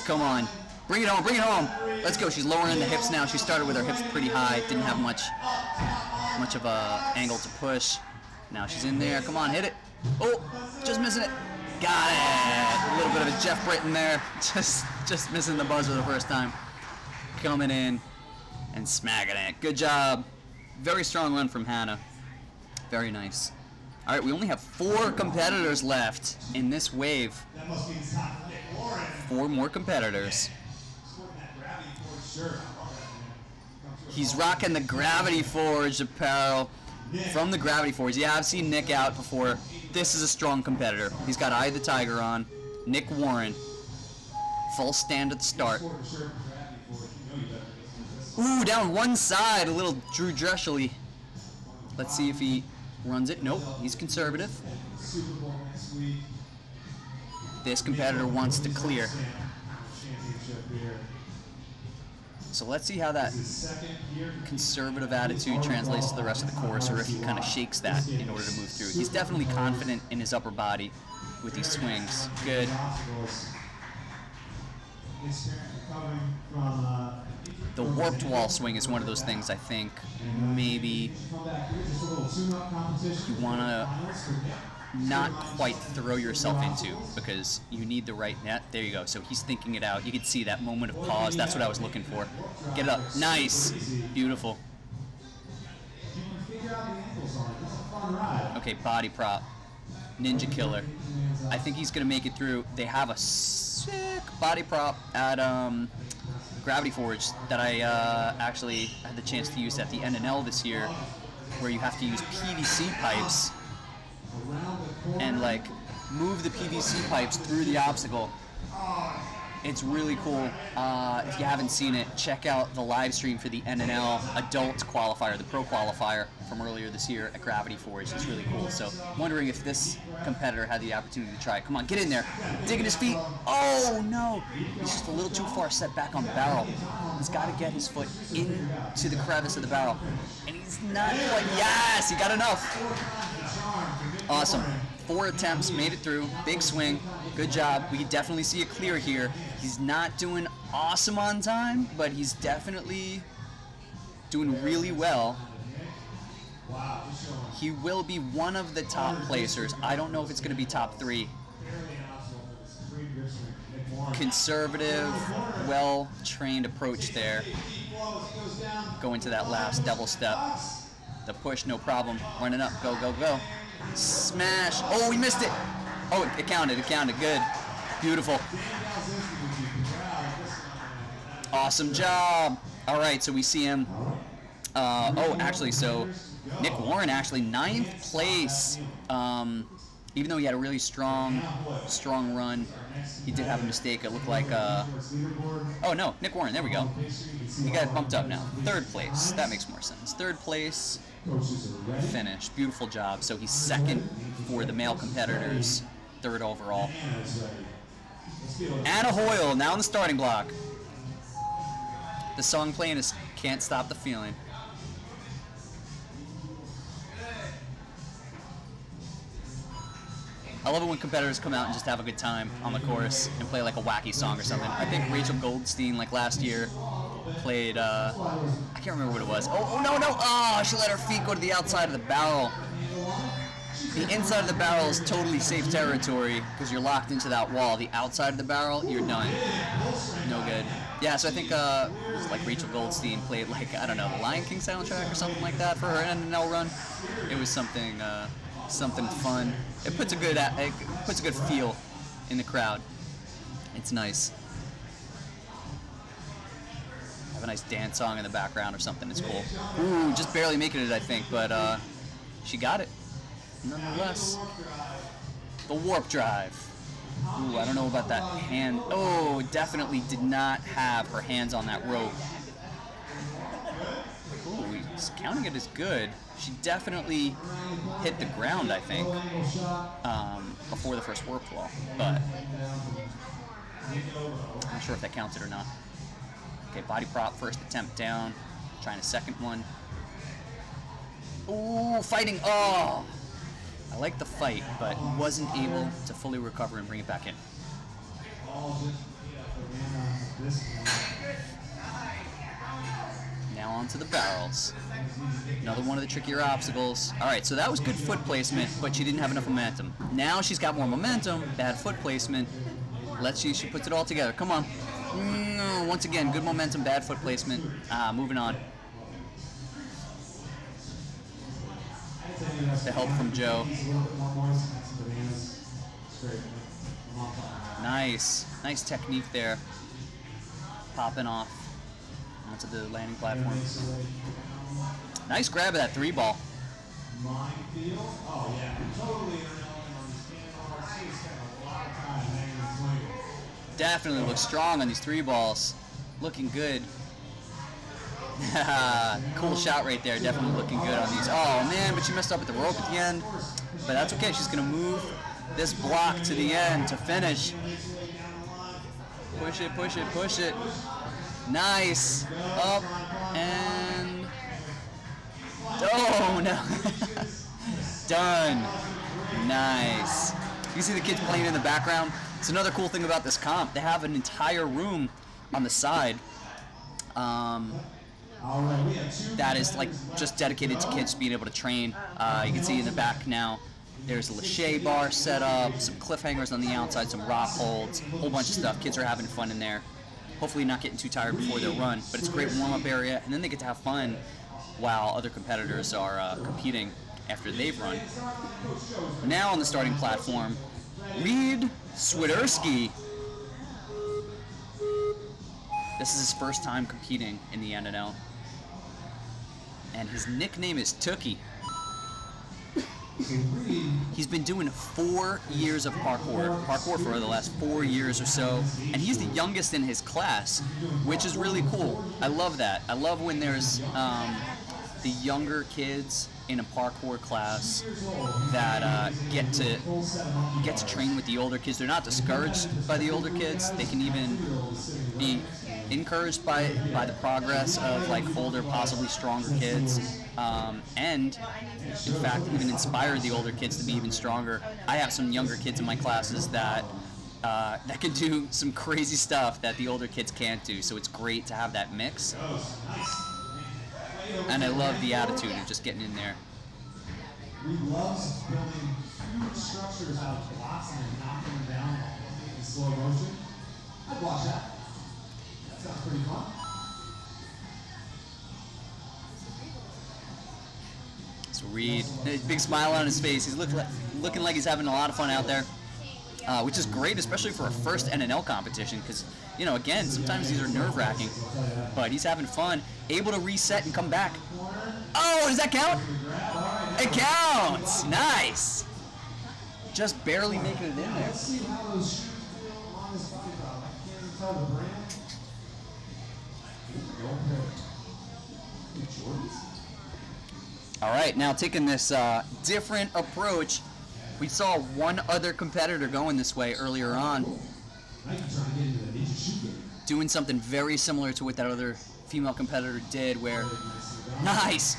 G: Come on. Bring it home, bring it home. Let's go. She's lowering the hips now. She started with her hips pretty high. Didn't have much of a angle to push. Now she's in there. Come on, hit it. Oh, just missing it. Got it. A little bit of a Jeff Britton there. Just missing the buzzer the first time. Coming in and smacking it. Good job. Very strong run from Hannah. Very nice. All right, we only have 4 competitors left in this wave. 4 more competitors. He's rocking the Gravity Forge apparel from the Gravity Forge. Yeah, I've seen Nick out before. This is a strong competitor. He's got Eye of the Tiger on. Nick Warren. Full stand at the start. Ooh, down one side, a little Drew Dreschel-y. Let's see if he runs it. Nope, he's conservative. This competitor wants to clear. So let's see how that conservative attitude translates to the rest of the course, or if he kind of shakes that in order to move through. He's definitely confident in his upper body with these swings. Good. The warped wall swing is one of those things I think maybe you want to not quite throw yourself into, because you need the right net. There you go. So he's thinking it out. You can see that moment of pause. That's what I was looking for. Get it up. Nice. Beautiful. Okay, body prop. Ninja Killer. I think he's going to make it through. They have a sick body prop at Gravity Forge that I actually had the chance to use at the NNL this year, where you have to use PVC pipes and like move the PVC pipes through the obstacle. It's really cool. If you haven't seen it, check out the live stream for the NNL Adult Qualifier, the Pro Qualifier from earlier this year at Gravity Forge. It's really cool. So wondering if this competitor had the opportunity to try it. Come on, get in there. Digging his feet. Oh no! He's just a little too far set back on the barrel. He's got to get his foot into the crevice of the barrel. And he's not quite. Yes! He got enough. Awesome. 4 attempts, made it through. Big swing. Good job. We can definitely see a clear here. He's not doing awesome on time, but he's definitely doing really well. He will be one of the top placers. I don't know if it's going to be top 3. Conservative, well-trained approach there. Go into that last double step. The push, no problem. Running up. Go, go, go. Smash. Oh, we missed it. Oh, it counted. It counted. Good. Beautiful. Awesome job. All right, so we see him. Oh, actually, so Nick Warren actually 9th place. Even though he had a really strong run, he did have a mistake. It looked like, oh no, Nick Warren, there we go. He got bumped up now. 3rd place, that makes more sense. 3rd place, finish, beautiful job. So he's 2nd for the male competitors, 3rd overall. Anna Hoyle, now in the starting block. The song playing is Can't Stop the Feeling. I love it when competitors come out and just have a good time on the course and play like a wacky song or something. I think Rachel Goldstein, like last year, played, I can't remember what it was. Oh, no, no, oh, she let her feet go to the outside of the barrel. The inside of the barrel is totally safe territory because you're locked into that wall. The outside of the barrel, you're done. No good. Yeah, so I think it was like Rachel Goldstein played like, I don't know, the Lion King soundtrack or something like that for her NNL run. It was something something fun. It puts a good feel in the crowd. It's nice. Have a nice dance song in the background or something. It's cool. Ooh, just barely making it, I think, but she got it nonetheless. The warp drive. Ooh, I don't know about that hand. Oh, definitely did not have her hands on that rope. Ooh, he's counting it as good. She definitely hit the ground, I think, before the first warp wall, but I'm not sure if that counted or not. Okay, body prop, first attempt down. Trying a second one. Ooh, fighting. Oh! I like the fight, but wasn't able to fully recover and bring it back in. Now onto the barrels. Another one of the trickier obstacles. All right, so that was good foot placement, but she didn't have enough momentum. Now she's got more momentum, bad foot placement. Let's see if she puts it all together. Come on. Once again, good momentum, bad foot placement. Moving on. The help from Joe. Nice. Nice technique there. Popping off onto the landing platform. Nice grab of that 3-ball. Definitely looks strong on these 3-balls. Looking good. Cool shot right there. Definitely looking good on these. Oh man, but she messed up at the rope at the end. But that's okay. She's gonna move this block to the end to finish. Push it, push it, push it. Nice. Up and oh no. Done. Nice. You see the kids playing in the background. It's another cool thing about this comp. They have an entire room on the side. That is like just dedicated to kids being able to train. You can see in the back now, there's a lache bar set up, some cliffhangers on the outside, some rock holds, a whole bunch of stuff. Kids are having fun in there. Hopefully not getting too tired before their run, but it's a great warm-up area, and then they get to have fun while other competitors are competing after they've run. Now on the starting platform, Reed Swiderski. This is his first time competing in the NNL. And his nickname is Tookie. He's been doing 4 years of parkour for the last 4 years or so, and he's the youngest in his class, which is really cool. I love that. I love when there's the younger kids in a parkour class that get to train with the older kids. They're not discouraged by the older kids. They can even be encouraged by the progress of like older, possibly stronger kids, and in fact even inspire the older kids to be even stronger. I have some younger kids in my classes that can do some crazy stuff that the older kids can't do, so it's great to have that mix. And I love the attitude of just getting in there.
F: We love building huge structures out of blocks and knocking them down in slow motion. I'd watch that. That sounds pretty fun.
G: So Reed, big smile on his face. He's looking like he's having a lot of fun out there, which is great, especially for a first NNL competition, because, you know, again, sometimes these are nerve-wracking, but he's having fun, able to reset and come back. Oh, does that count? It counts! Nice! Just barely making it in there. All right, now taking this different approach. We saw one other competitor going this way earlier on, doing something very similar to what that other female competitor did, where nice,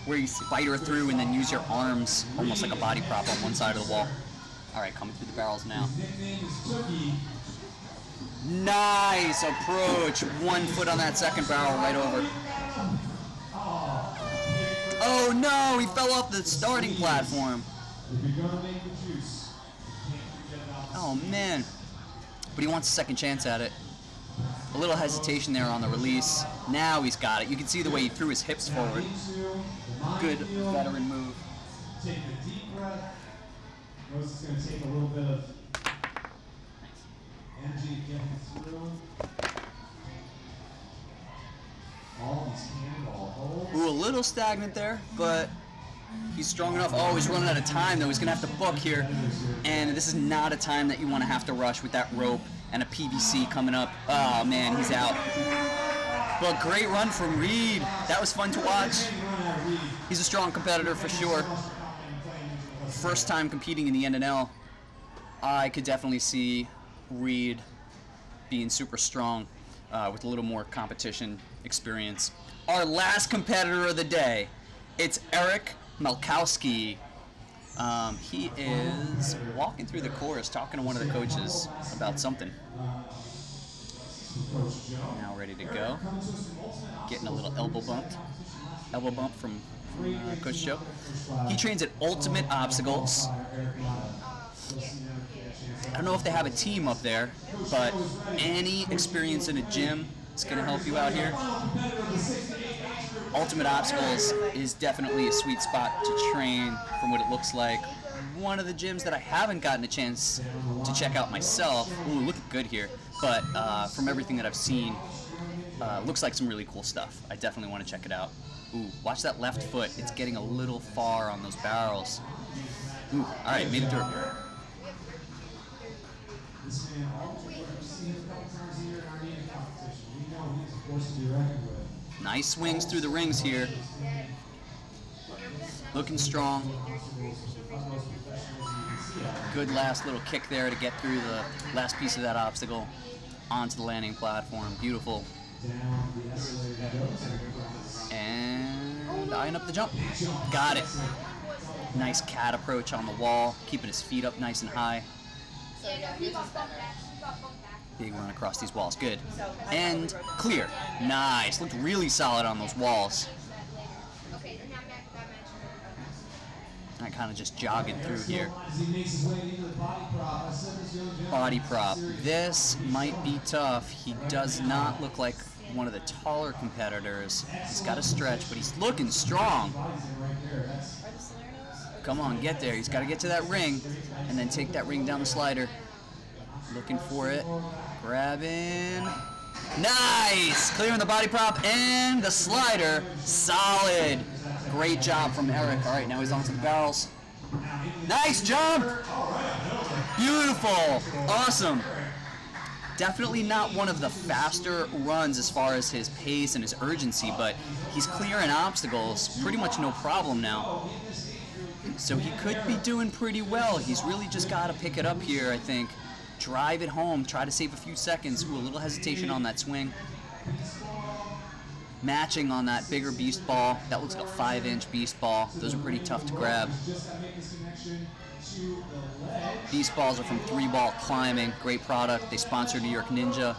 G: where you spider through and then use your arms almost like a body prop on one side of the wall. All right, coming through the barrels now. Nice approach. 1 foot on that second barrel, right over. Oh no, he fell off the starting platform. Oh man, but he wants a second chance at it. A little hesitation there on the release. Now he's got it. You can see the way he threw his hips forward. Good veteran move.
F: Take a deep breath. Notice it's going to take a little bit of energy to get him through. All these cannonball holds.
G: Ooh, a little stagnant there, but he's strong enough. Oh, he's running out of time, though. He's going to have to book here. And this is not a time that you want to have to rush with that rope and a PVC coming up. Oh, man, he's out. But great run from Reed. That was fun to watch. He's a strong competitor for sure. First time competing in the NNL. I could definitely see Reed being super strong with a little more competition experience. Our last competitor of the day, it's Eric Malkowski. He is walking through the course talking to one of the coaches about something. Now ready to go. Getting a little elbow bump from Coach Joe. He trains at Ultimate Obstacles. I don't know if they have a team up there, but any experience in a gym is going to help you out here. Ultimate Obstacles is definitely a sweet spot to train from what it looks like. One of the gyms that I haven't gotten a chance to check out myself. Ooh, looking good here. But from everything that I've seen, looks like some really cool stuff. I definitely want to check it out. Ooh, watch that left foot. It's getting a little far on those barrels. Ooh, all right, made it through. Nice swings through the rings here. Looking strong. Good last little kick there to get through the last piece of that obstacle onto the landing platform. Beautiful. And eyeing up the jump. Got it. Nice cat approach on the wall, keeping his feet up nice and high. Big run across these walls. Good. And clear. Nice. Looked really solid on those walls. I kind of just jogging through here. Body prop. This might be tough. He does not look like one of the taller competitors. He's got to stretch, but he's looking strong. Come on, get there. He's got to get to that ring and then take that ring down the slider. Looking for it. Grabbing. Nice! Clearing the body prop and the slider. Solid. Great job from Eric. All right, now he's onto the barrels. Nice jump! Beautiful. Awesome. Definitely not one of the faster runs as far as his pace and his urgency, but he's clearing obstacles pretty much no problem now. So he could be doing pretty well. He's really just got to pick it up here, I think. Drive it home, try to save a few seconds. Ooh, a little hesitation on that swing. Matching on that bigger beast ball. That looks like a 5-inch beast ball. Those are pretty tough to grab. Beast balls are from 3-Ball Climbing. Great product. They sponsor New York Ninja.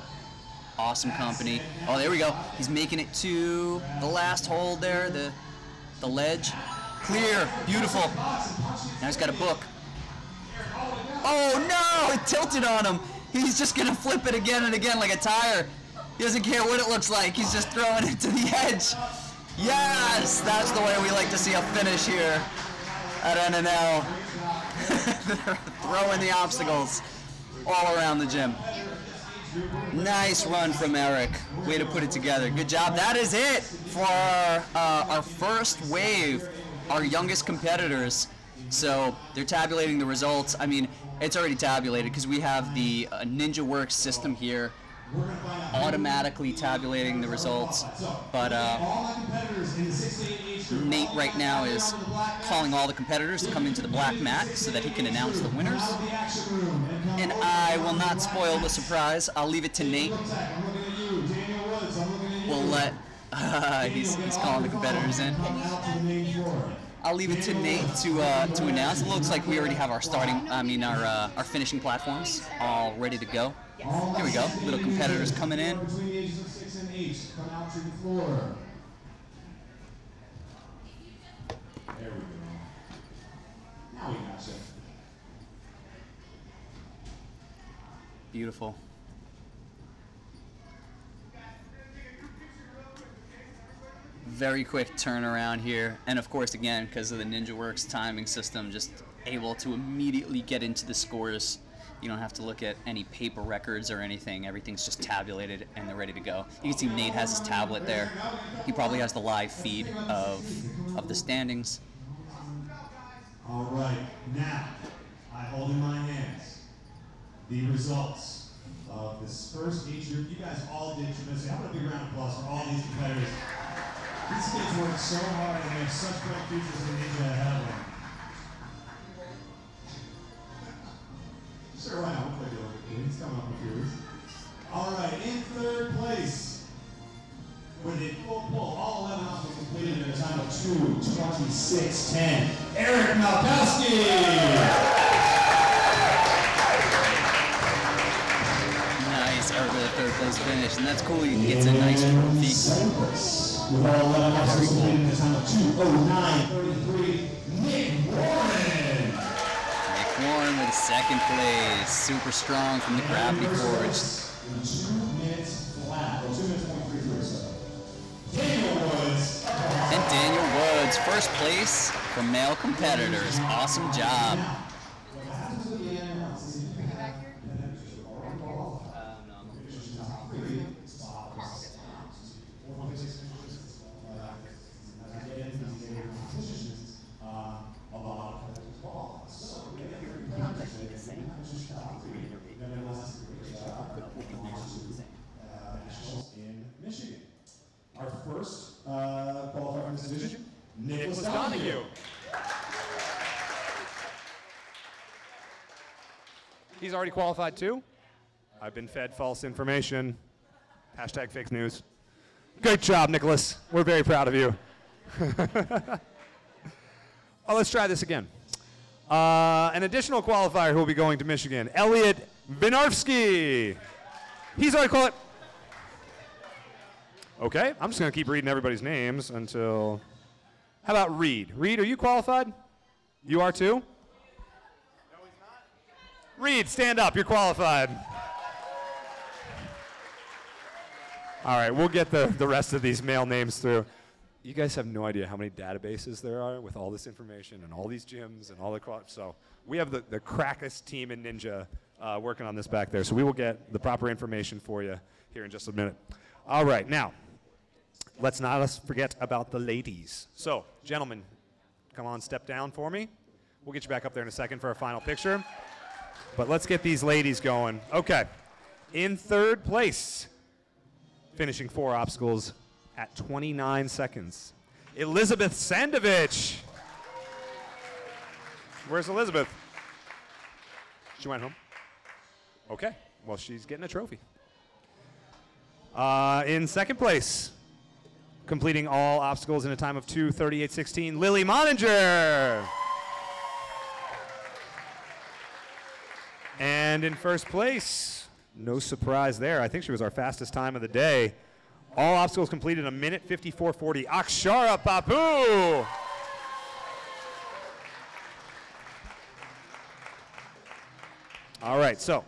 G: Awesome company. Oh, there we go. He's making it to the last hold there, the ledge. Clear. Beautiful. Now he's got a book. Oh no! It tilted on him. He's just gonna flip it again and again like a tire. He doesn't care what it looks like. He's just throwing it to the edge. Yes! That's the way we like to see a finish here at NNL. They're throwing the obstacles all around the gym. Nice run from Eric. Way to put it together. Good job. That is it for our first wave, our youngest competitors. So they're tabulating the results. I mean, it's already tabulated because we have the Ninja Works system here automatically tabulating the results. But Nate right now is calling all the competitors to come into the black mat so that he can announce the winners. And I will not spoil the surprise. I'll leave it to Nate. We'll let, he's calling the competitors in. I'll leave it to Nate to announce. It looks like we already have our our finishing platforms all ready to go. Here we go. Little competitors coming in.
F: Between the ages of 6 and 8, come out to the floor. There we go. Now we got you.
G: Beautiful. very quick turnaround here. And of course, again, because of the NinjaWorks timing system, just able to immediately get into the scores. You don't have to look at any paper records or anything. Everything's just tabulated and they're ready to go. You can see Nate has his tablet there. He probably has the live feed of the standings.
F: All right, now I hold in my hands the results of this first age group. You guys all did tremendously. I want a big round of applause for all these competitors. These kids worked so hard and they have such bright futures in Ninja ahead of them. Sure, why not? We'll play the Olympic. He's coming up with yours. All right, in third place, with a full pull, all 11 obstacles completed in a time of 2:26:10. Eric Malkowski.
G: Nice, Eric with a third place finish, and that's cool. He gets a nice trophy.
F: Second place, with all 11 obstacles completed in a time of 2:09:33. Nick Warren.
G: Warren with second place, super strong from the Gravity Forge.
F: 2 minutes flat, or 2 minutes 0.33 so. Daniel Woods.
G: And Daniel Woods, first place for male competitors. Awesome job.
F: In Michigan. Our first qualifier in this division, Nicholas Donahue.
E: He's already qualified too? I've been fed false information. Hashtag fake news. Great job, Nicholas. We're very proud of you. Oh, let's try this again. An additional qualifier who will be going to Michigan, Elliot Vinarfsky. He's already qualified. Okay, I'm just going to keep reading everybody's names until... How about Reed? Reed, are you qualified? You are too? No, he's not. Reed, stand up. You're qualified. All right, we'll get the rest of these male names through. You guys have no idea how many databases there are with all this information and all these gyms and all the... So we have the crackest team in Ninja working on this back there. So we will get the proper information for you here in just a minute. All right, now... Let's not forget about the ladies. So, gentlemen, come on, step down for me. We'll get you back up there in a second for our final picture. But let's get these ladies going. Okay, in third place, finishing 4 obstacles at 29 seconds, Elizabeth Sandovich. Where's Elizabeth? She went home. Okay, well, she's getting a trophy. In second place, completing all obstacles in a time of 2:38:16, Lily Moninger. And in first place, no surprise there, I think she was our fastest time of the day. All obstacles completed in 1:54:40, Akshara Babu. All right, so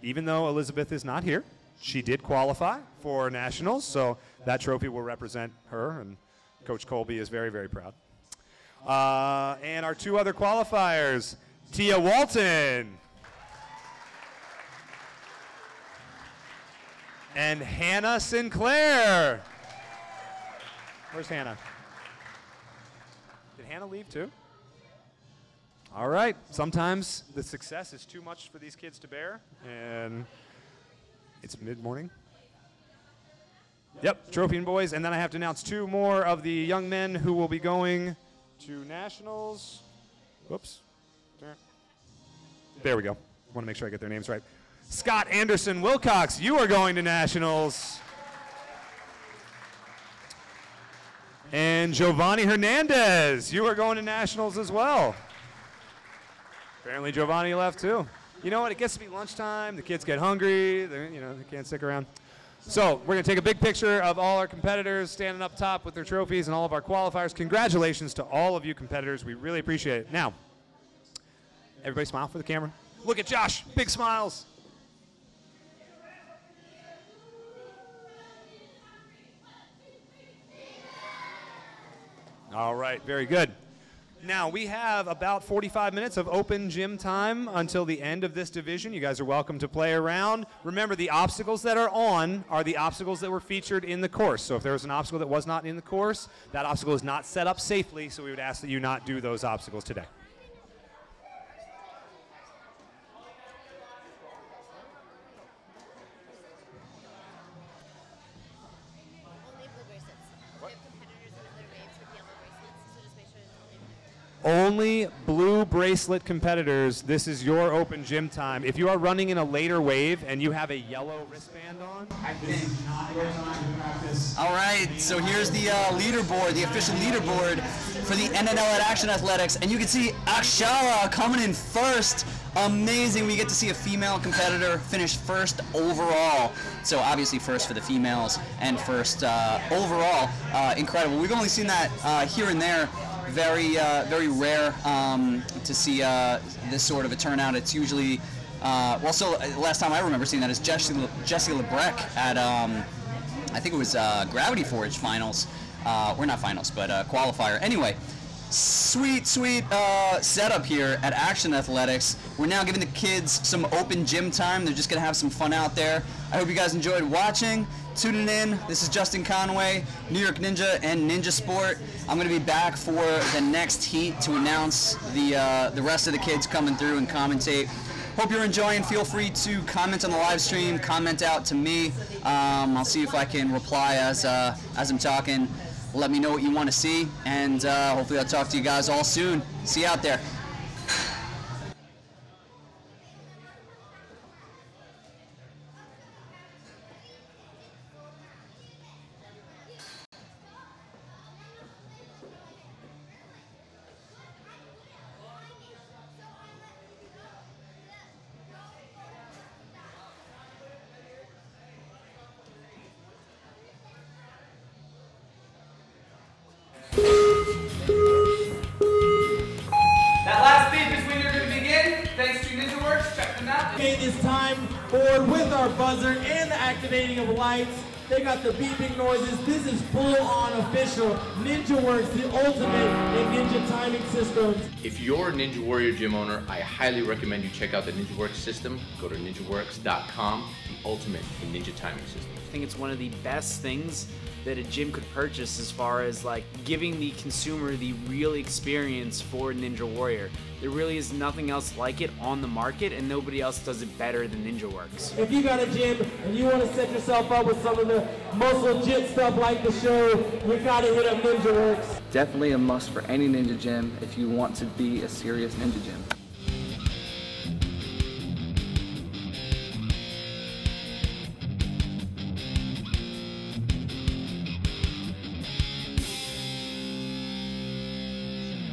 E: even though Elizabeth is not here, she did qualify for nationals, so that trophy will represent her, and Coach Colby is very, very proud. And our 2 other qualifiers, Tia Walton and Hannah Sinclair. Where's Hannah? Did Hannah leave too? All right, sometimes the success is too much for these kids to bear, and it's mid-morning. Yep, trophy and boys. And then I have to announce 2 more of the young men who will be going to nationals. Whoops. There we go. I want to make sure I get their names right. Scott Anderson Wilcox, you are going to nationals. And Giovanni Hernandez, you are going to nationals as well. Apparently Giovanni left too. You know what? It gets to be lunchtime. The kids get hungry. They can't stick around. So we're going to take a big picture of all our competitors standing up top with their trophies and all of our qualifiers. Congratulations to all of you competitors. We really appreciate it. Now, everybody smile for the camera. Look at Josh. Big smiles. All right, very good. Now, we have about 45 minutes of open gym time until the end of this division. You guys are welcome to play around. Remember, the obstacles that are on are the obstacles that were featured in the course. So if there was an obstacle that was not in the course, that obstacle is not set up safely, so we would ask that you not do those obstacles today. Only blue bracelet competitors. This is your open gym time. If you are running in a later wave and you have a yellow wristband on, this is not your time to practice.
G: All right, so here's the leaderboard, the official leaderboard for the NNL at Action Athletics. And you can see Akshala coming in first. Amazing. We get to see a female competitor finish first overall. So obviously first for the females and first overall. Incredible. We've only seen that here and there. Very rare to see this sort of a turnout. It's usually, last time I remember seeing that is Jessie Lebrec at, I think it was Gravity Forge finals. We're not finals, but qualifier. Anyway, sweet setup here at Action Athletics. We're now giving the kids some open gym time. They're just going to have some fun out there. I hope you guys enjoyed watching. Tuning in. This is Justin Conway, New York Ninja and Ninja Sport. I'm going to be back for the next heat to announce the rest of the kids coming through and commentate. Hope you're enjoying. Feel free to comment on the live stream, comment out to me. I'll see if I can reply as I'm talking. Let me know what you want to see, and hopefully I'll talk to you guys all soon. See you out there.
D: That last beep is when you're going to begin. Thanks to NinjaWorks. Check them out.
I: Okay, this time forward with our buzzer and the activating of lights. They got the beeping noises. This is full-on official NinjaWorks, the ultimate in ninja timing systems.
J: If you're a Ninja Warrior gym owner, I highly recommend you check out the NinjaWorks system. Go to ninjaworks.com, the ultimate in ninja timing systems.
K: I think it's one of the best things that a gym could purchase as far as like giving the consumer the real experience for Ninja Warrior. There really is nothing else like it on the market, and nobody else does it better than NinjaWorks.
I: If you got a gym and you want to set yourself up with some of the most legit stuff like the show, you got to hit up NinjaWorks.
L: Definitely a must for any ninja gym if you want to be a serious ninja gym.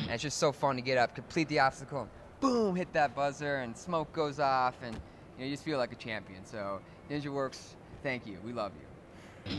M: And it's just so fun to get up, complete the obstacle, and boom, hit that buzzer, and smoke goes off, and you just feel like a champion. So NinjaWorks, thank you. We love you.